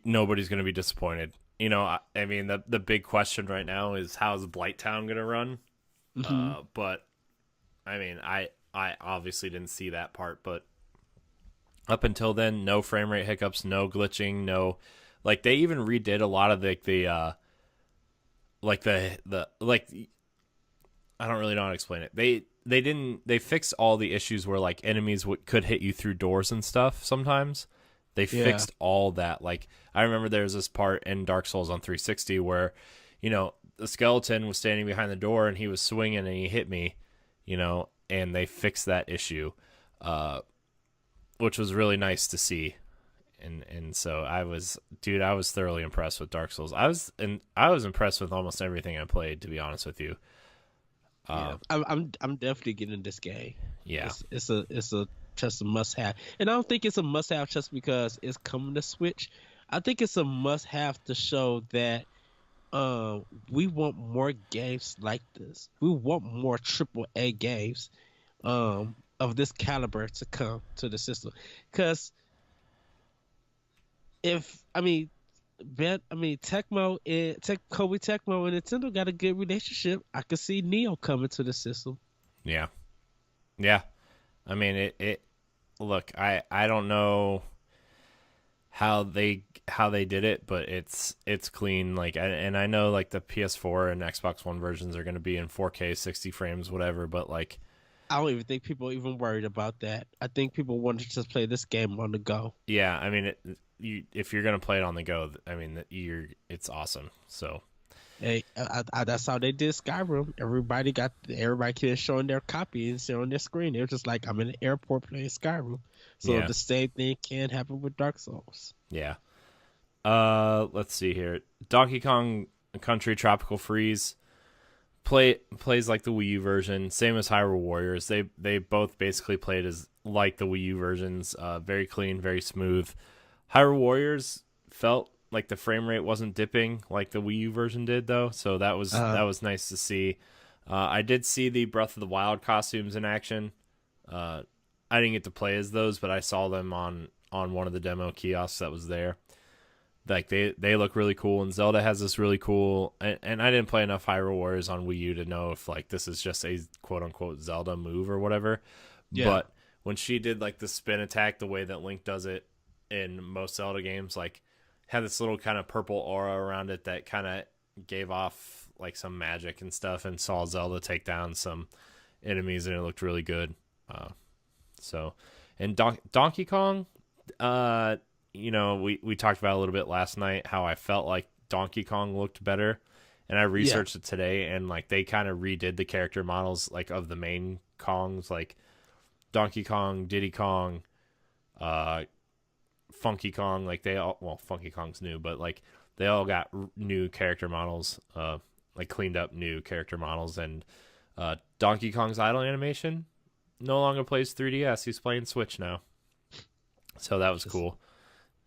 nobody's going to be disappointed. I mean, the big question right now is how's Blighttown going to run? But I mean, I obviously didn't see that part, but up until then, no frame rate hiccups, no glitching, no, like they even redid a lot of the I don't really know how to explain it. They fixed all the issues where like enemies could hit you through doors and stuff sometimes. They fixed all that. Like I remember there was this part in Dark Souls on 360 where, the skeleton was standing behind the door and he was swinging and he hit me, and they fixed that issue, which was really nice to see. And so I was thoroughly impressed with Dark Souls. I was impressed with almost everything I played, to be honest with you. I'm definitely getting this game. Yeah, it's a just a must have, and I don't think it's a must have just because it's coming to Switch. I think it's a must have to show that we want more games like this. We want more AAA games of this caliber to come to the system. Because Koei Tecmo and Nintendo got a good relationship. I could see Neo coming to the system. Yeah. I mean, look, I don't know how they did it, but it's clean. Like, and I know like the PS4 and Xbox One versions are going to be in 4K, 60 frames, whatever. But like, I don't even think people even worried about that. I think people want to just play this game on the go. Yeah, I mean, if you're going to play it on the go, I mean, it's awesome. So. Hey, that's how they did Skyrim. Everybody kept showing their copy and on their screen. They were just like, I'm in an airport playing Skyrim. So the same thing can happen with Dark Souls. Yeah. Let's see here. Donkey Kong Country Tropical Freeze plays like the Wii U version. Same as Hyrule Warriors. They both basically played as like the Wii U versions. Very clean, very smooth. Hyrule Warriors felt like the frame rate wasn't dipping like the Wii U version did, though, so that was nice to see. I did see the Breath of the Wild costumes in action. I didn't get to play as those, but I saw them on one of the demo kiosks that was there. Like they look really cool, and Zelda has this really cool. And I didn't play enough Hyrule Warriors on Wii U to know if like this is just a quote unquote Zelda move or whatever. Yeah. But when she did like the spin attack, the way that Link does it in most Zelda games, like, had this little kind of purple aura around it that kind of gave off like some magic and stuff, and saw Zelda take down some enemies, and it looked really good. And Donkey Kong, we talked about a little bit last night how I felt like Donkey Kong looked better, and I researched it today, and like they kind of redid the character models like of the main Kongs, like Donkey Kong, Diddy Kong, Funky Kong, like Funky Kong's new, but like they all got new character models, like cleaned up new character models, and Donkey Kong's idle animation no longer plays 3DS. He's playing Switch now, so that was cool.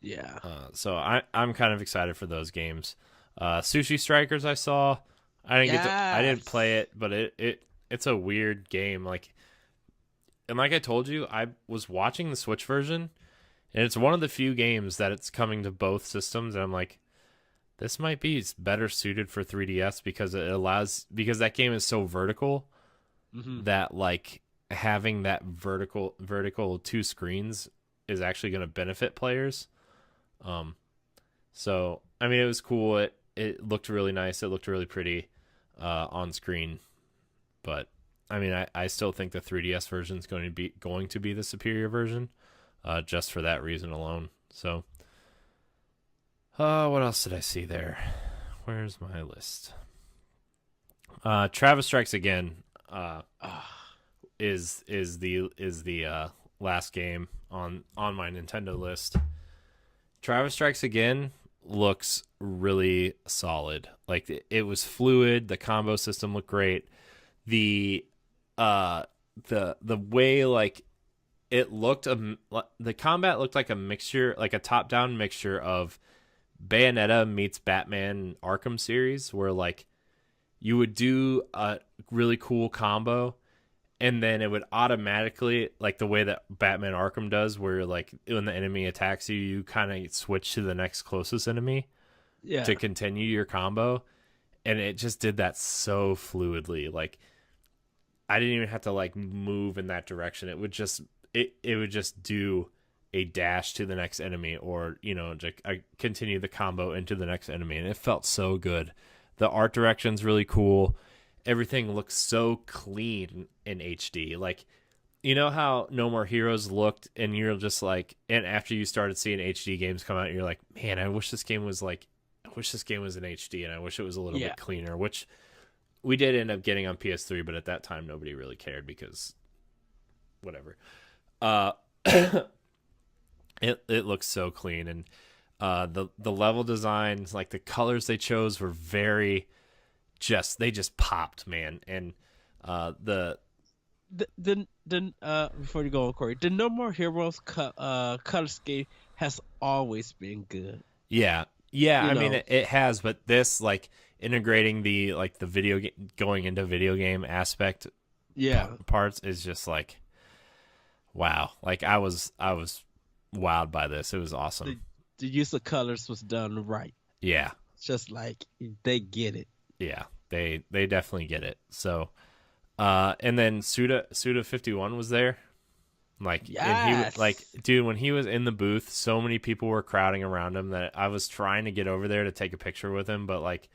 Yeah. So I'm kind of excited for those games. Sushi Strikers I saw. I didn't play it, but it's a weird game. Like, and like I told you, I was watching the Switch version. And it's one of the few games that it's coming to both systems, and I'm like, this might be better suited for 3DS because that game is so vertical that like having that vertical two screens is actually going to benefit players. So I mean, it was cool. It looked really nice. It looked really pretty on screen, but I mean, I still think the 3DS version is going to be the superior version. Just for that reason alone. So, what else did I see there? Where's my list? Travis Strikes Again is the last game on my Nintendo list. Travis Strikes Again looks really solid. Like, it was fluid. The combo system looked great. The way like it looked, the combat looked like a mixture, like a top-down mixture of Bayonetta meets Batman Arkham series, where like you would do a really cool combo, and then it would automatically, like the way that Batman Arkham does, where like when the enemy attacks you, you kind of switch to the next closest enemy Yeah. to continue your combo, and it just did that so fluidly. Like I didn't even have to like move in that direction. It would just do a dash to the next enemy, or I continue the combo into the next enemy, and it felt so good. The art direction's really cool. Everything looks so clean in HD. Like, you know how No More Heroes looked, and you're just like, and after you started seeing HD games come out, you're like, man, I wish this game was in HD, and I wish it was a little bit cleaner, which we did end up getting on PS3, but at that time nobody really cared because whatever. It looks so clean, and the level designs, like the colors they chose were very they just popped, man. And before you go on, Corey, the No More Heroes color scheme has always been good. Yeah. I mean, it has, but this, like, integrating the video going into video game aspect, parts is just like, wow. Like I was wowed by this. It was awesome. The use of colors was done right. Yeah, just like they get it. Yeah, they definitely get it. So, and then Suda 51 was there. Like, yes. And he, like, dude, when he was in the booth, so many people were crowding around him that I was trying to get over there to take a picture with him, but like,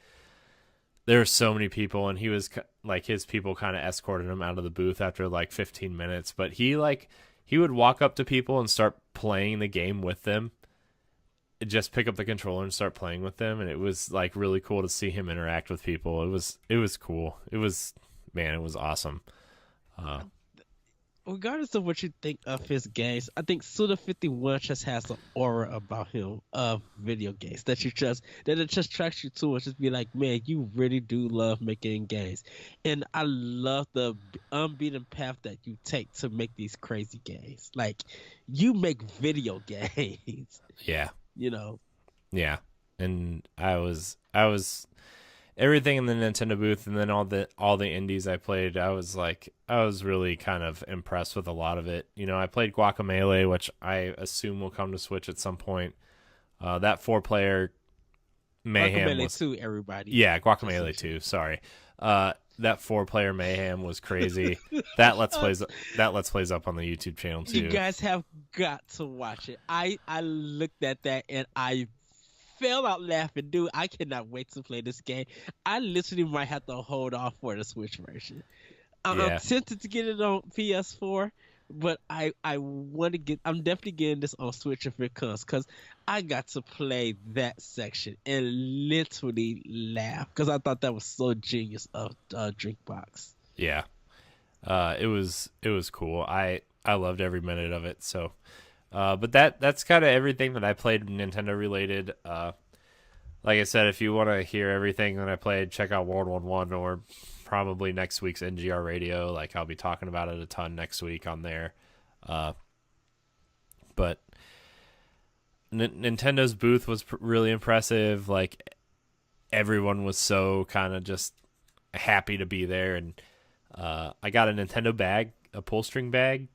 there were so many people, and he was like, his people kind of escorted him out of the booth after like 15 minutes. But he would walk up to people and start playing the game with them. Just pick up the controller and start playing with them, and it was like really cool to see him interact with people. It was cool. It was awesome. Regardless of what you think of his games, I think Suda 51 just has an aura about him of video games that it just attracts you to, and just be like, man, you really do love making games. And I love the unbeaten path that you take to make these crazy games. Like, you make video games. Yeah. Yeah. And I was everything in the Nintendo booth, and then all the indies I played, I was really kind of impressed with a lot of it. I played Guacamelee, which I assume will come to Switch at some point. That 4-player mayhem Guacamelee 2, everybody. Yeah, Guacamelee 2, sorry. That 4-player mayhem was crazy. that let's plays up on the YouTube channel too. You guys have got to watch it. I looked at that and I fell out laughing, dude. I cannot wait to play this game. I literally might have to hold off for the Switch version. I'm tempted to get it on PS4, but I want to get. I'm definitely getting this on Switch if it comes, because I got to play that section and literally laugh because I thought that was so genius of Drinkbox. Yeah, it was cool. I loved every minute of it. So. But that's kind of everything that I played Nintendo related. Like I said, if you want to hear everything that I played, check out World 1 or probably next week's NGR Radio. Like, I'll be talking about it a ton next week on there. But Nintendo's booth was really impressive. Like, everyone was so kind of just happy to be there. And I got a Nintendo bag, a pull string bag,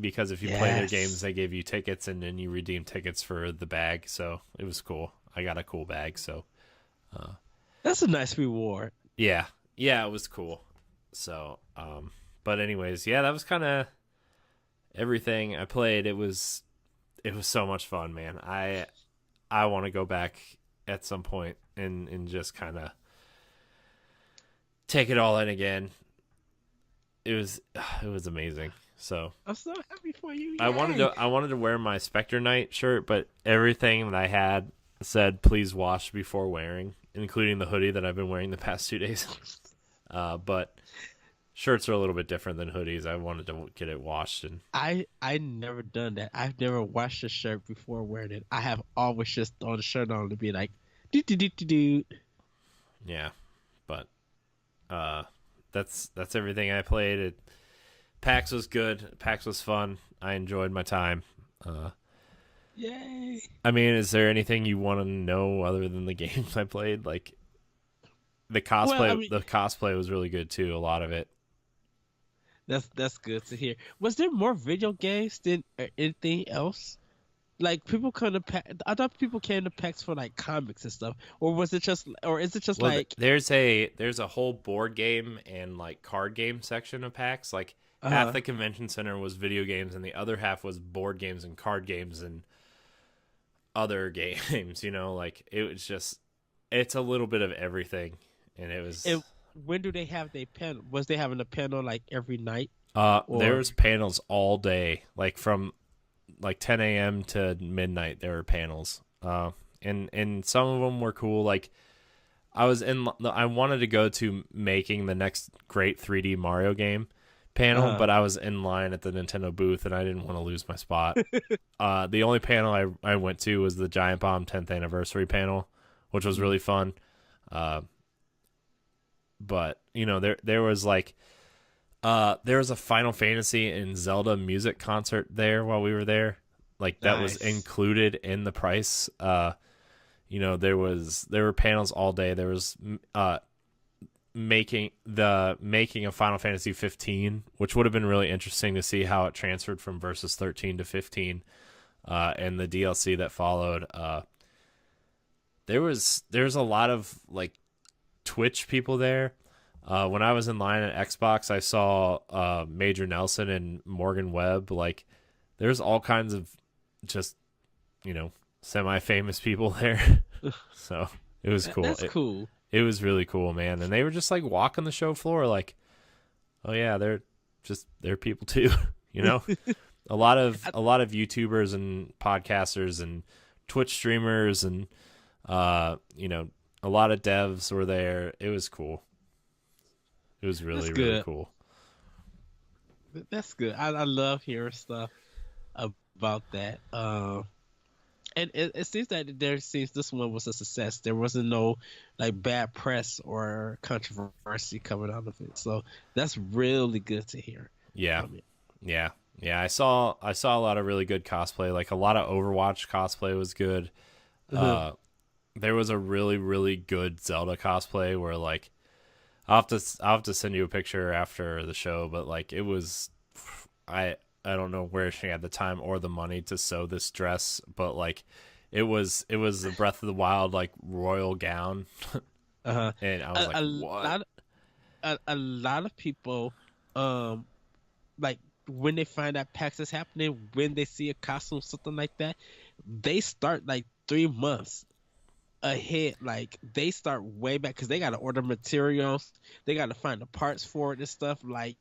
because if you play their games, they gave you tickets, and then you redeem tickets for the bag. So it was cool. I got a cool bag. So that's a nice reward. Yeah, it was cool. So, but anyways, that was kind of everything I played. It was so much fun, man. I want to go back at some point and just kind of take it all in again. It was amazing. So I'm so happy for you. Yay. I wanted to wear my Spectre Knight shirt, but everything that I had said please wash before wearing, including the hoodie that I've been wearing the past 2 days. But shirts are a little bit different than hoodies. I wanted to get it washed, and I never done that. I've never washed a shirt before wearing it. I have always just thrown the shirt on to be like, do. Yeah, but that's everything I played. PAX was good. PAX was fun. I enjoyed my time. Yay! I mean, is there anything you want to know other than the games I played? Like, Well, I mean, the cosplay was really good too. A lot of it. that's good to hear. Was there more video games than anything else? Like people come to PAX, I thought people came to PAX for like comics and stuff, or was it just, or is it just Well, like, there's a whole board game and like card game section of PAX. Like half uh, the convention center was video games, and the other half was board games and card games and other games. You know, like it was just it's a little bit of everything, and it was. and when do they have their panel? Was they having a panel like every night, or There's panels all day, like from like 10 a.m. to midnight. There were panels, and some of them were cool. Like I wanted to go to making the next great 3D Mario game panel, but I was in line at the Nintendo booth and I didn't want to lose my spot. The only panel I went to was the Giant Bomb 10th anniversary panel, which was really fun. But you know, there was like there was a Final Fantasy and Zelda music concert there while we were there. Like that was nice? included in the price. You know, there were panels all day. There was making a Final Fantasy 15, which would have been really interesting to see how it transferred from Versus 13 to 15, and the DLC that followed. There's a lot of like Twitch people there. When I was in line at Xbox, I saw Major Nelson and Morgan Webb. Like, there's all kinds of just, you know, semi-famous people there. So it was cool. That's cool. It was really cool, man. And they were just like walking the show floor, like, oh yeah, they're people too. You know, a lot of YouTubers and podcasters and Twitch streamers and you know, a lot of devs were there. It was cool. It was really, really cool. That's good. I love hearing stuff about that. And it seems that this one was a success. There wasn't no like bad press or controversy coming out of it. So that's really good to hear. Yeah. Yeah. Yeah. I saw a lot of really good cosplay. Like a lot of Overwatch cosplay was good. There was a really, really good Zelda cosplay where like I'll have to send you a picture after the show, but like it was I don't know where she had the time or the money to sew this dress, but like it was the Breath of the Wild like royal gown. And I was like, what? A lot of people, like when they find out PAX is happening, when they see a costume, something like that, they start like 3 months ahead. Like they start way back because they got to order materials, they got to find the parts for it and stuff. Like,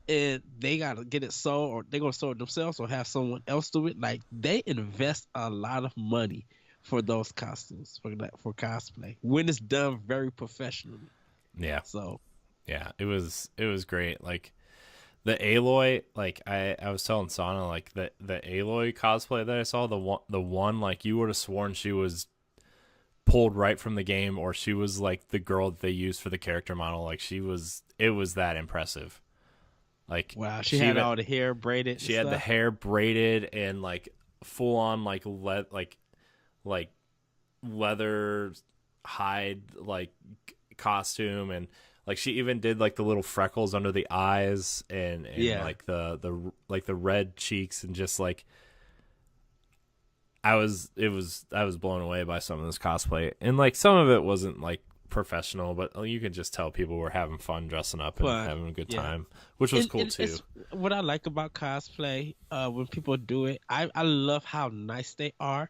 and they gotta get it sold, or they're gonna sew it themselves, or have someone else do it. Like they invest a lot of money for those costumes, for cosplay when it's done very professionally. Yeah. So yeah, it was great. Like the Aloy, like I was telling Sana, like the Aloy cosplay that I saw, the one like you would have sworn she was pulled right from the game, or she was like the girl that they used for the character model. Like it was that impressive. Like wow, she had all the hair braided. She had the hair braided and like full on like leather hide like costume, and like she even did like the little freckles under the eyes and like the red cheeks, and just like I was blown away by some of this cosplay, and like some of it wasn't like professional, but you could just tell people were having fun dressing up and having a good time, which was cool too. What I like about cosplay, when people do it, I love how nice they are.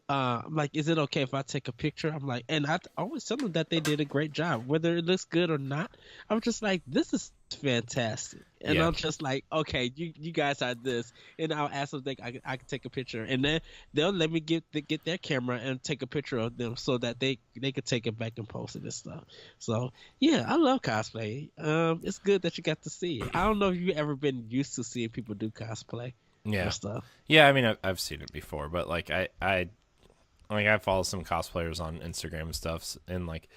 I'm like, is it okay if I take a picture? I'm like, and I always tell them that they did a great job, whether it looks good or not. I'm just like, this is fantastic, and I'm just like, okay, you guys are this, and I'll ask them if I can take a picture, and then they'll let me get their camera and take a picture of them so that they could take it back and post it and stuff. So yeah, I love cosplay. It's good that you got to see it. I don't know if you ever been used to seeing people do cosplay. Yeah, stuff. Yeah, I mean, I've seen it before, but like I follow some cosplayers on Instagram and stuff, and like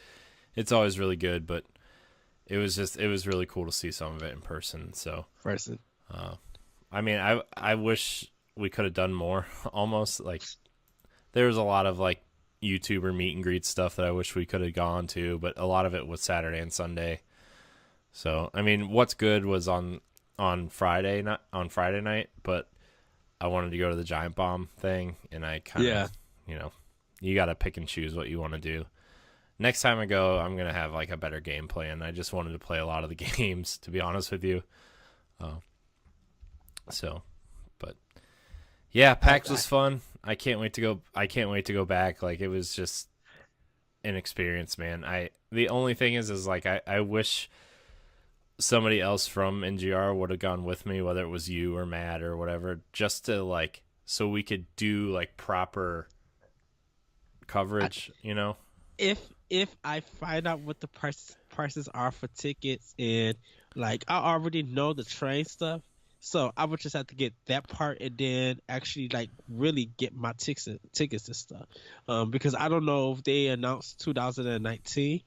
it's always really good, but it was really cool to see some of it in person. So I mean, I wish we could have done more. Almost like there was a lot of like YouTuber meet and greet stuff that I wish we could have gone to, but a lot of it was Saturday and Sunday. So, I mean, what's good was on Friday night, but I wanted to go to the Giant Bomb thing, and I kind of, you got to pick and choose what you want to do. Next time I go, I'm going to have like a better game plan. I just wanted to play a lot of the games, to be honest with you. But yeah, PAX was fun. I can't wait to go back. Like, it was just an experience, man. The only thing is like, I wish somebody else from NGR would have gone with me, whether it was you or Matt or whatever, just to like, so we could do like proper coverage, If I find out what the prices are for tickets, and like, I already know the train stuff, so I would just have to get that part and then actually like really get my tickets and stuff. Because I don't know if they announced 2019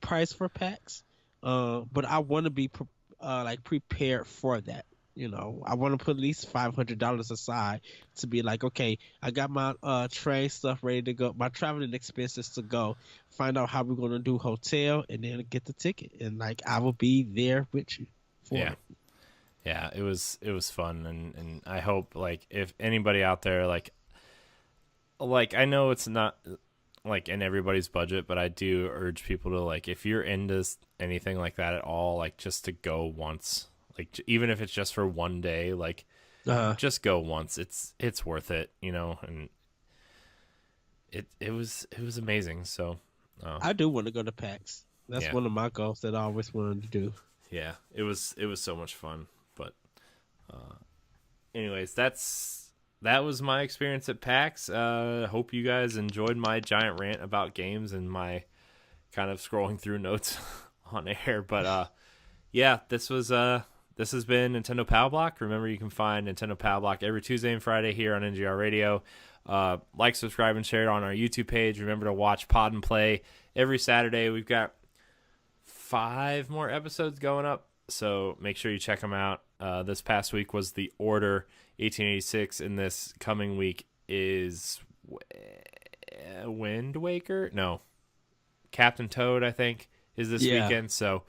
price for PAX. But I want to be prepared for that. I want to put at least $500 aside to be like, okay, I got my train stuff ready to go, my traveling expenses to go, find out how we're going to do hotel, and then get the ticket. And like, I will be there with you for it. Yeah, it was fun, and I hope, like, if anybody out there, like I know it's not like in everybody's budget, but I do urge people to, like, if you're into anything like that at all, like, just to go once, like, even if it's just for one day, like, just go once. It's worth it, and it was amazing. So I do want to go to PAX. That's one of my goals that I always wanted to do. Yeah, it was so much fun. But anyways, that was my experience at PAX. Hope you guys enjoyed my giant rant about games and my kind of scrolling through notes on air. But yeah, this has been Nintendo Pow Block. Remember, you can find Nintendo Pow Block every Tuesday and Friday here on NGR Radio. Like, subscribe, and share it on our YouTube page. Remember to watch Pod and Play every Saturday. We've got 5 more episodes going up, so make sure you check them out. This past week was The Order 1886, and this coming week is Wind Waker? No, Captain Toad, I think, is this weekend. So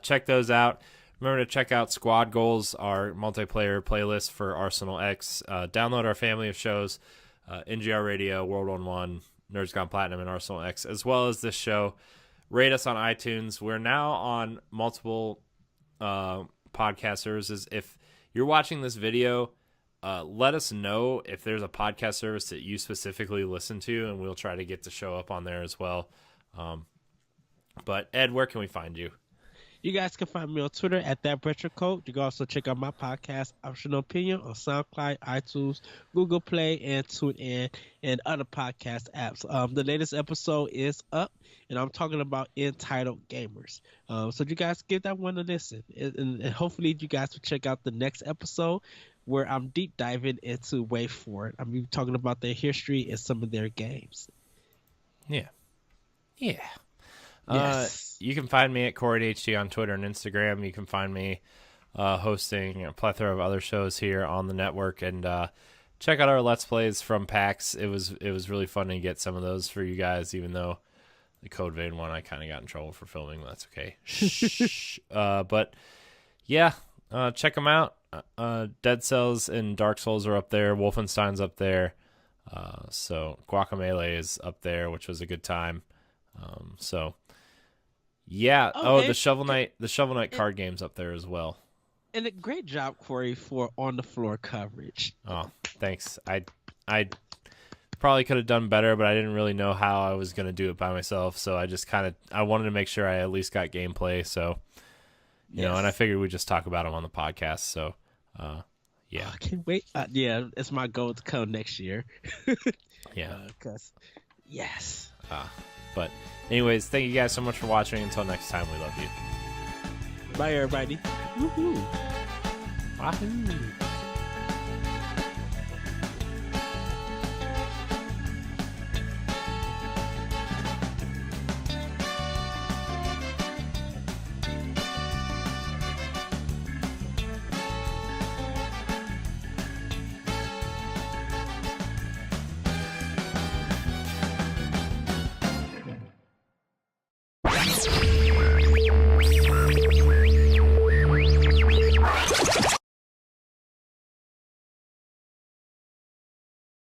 check those out. Remember to check out Squad Goals, our multiplayer playlist for Arsenal X. Download our family of shows, NGR Radio, World 1-1, Nerds Gone Platinum, and Arsenal X, as well as this show. Rate us on iTunes. We're now on multiple podcast services. If you're watching this video, let us know if there's a podcast service that you specifically listen to, and we'll try to get the show up on there as well. But Ed, where can we find you? You guys can find me on Twitter at ThatRetroCode. You can also check out my podcast, Optional Opinion, on SoundCloud, iTunes, Google Play, and TuneIn, and other podcast apps. The latest episode is up, and I'm talking about entitled gamers. So you guys give that one a listen, and hopefully you guys will check out the next episode where I'm deep diving into Way Forward. I'm talking about their history and some of their games. Yeah. Yes. You can find me at CoreyHT on Twitter and Instagram. You can find me hosting a plethora of other shows here on the network, and check out our Let's Plays from PAX. It was really fun to get some of those for you guys, even though the Code Vein one I kind of got in trouble for filming. That's okay. Shh. But yeah, check them out. Dead Cells and Dark Souls are up there. Wolfenstein's up there. So Guacamelee is up there, which was a good time. So yeah. The Shovel Knight card game's up there as well. And a great job, Corey, for on the floor coverage. Oh, thanks. I probably could have done better, but I didn't really know how I was going to do it by myself. So I just I wanted to make sure I at least got gameplay. So, you know, and I figured we'd just talk about them on the podcast. So, yeah. I can't wait. Yeah, it's my goal to come next year. Yeah. Yes. But anyways, thank you guys so much for watching. Until next time, we love you. Bye, everybody. Woohoo. Wahoo.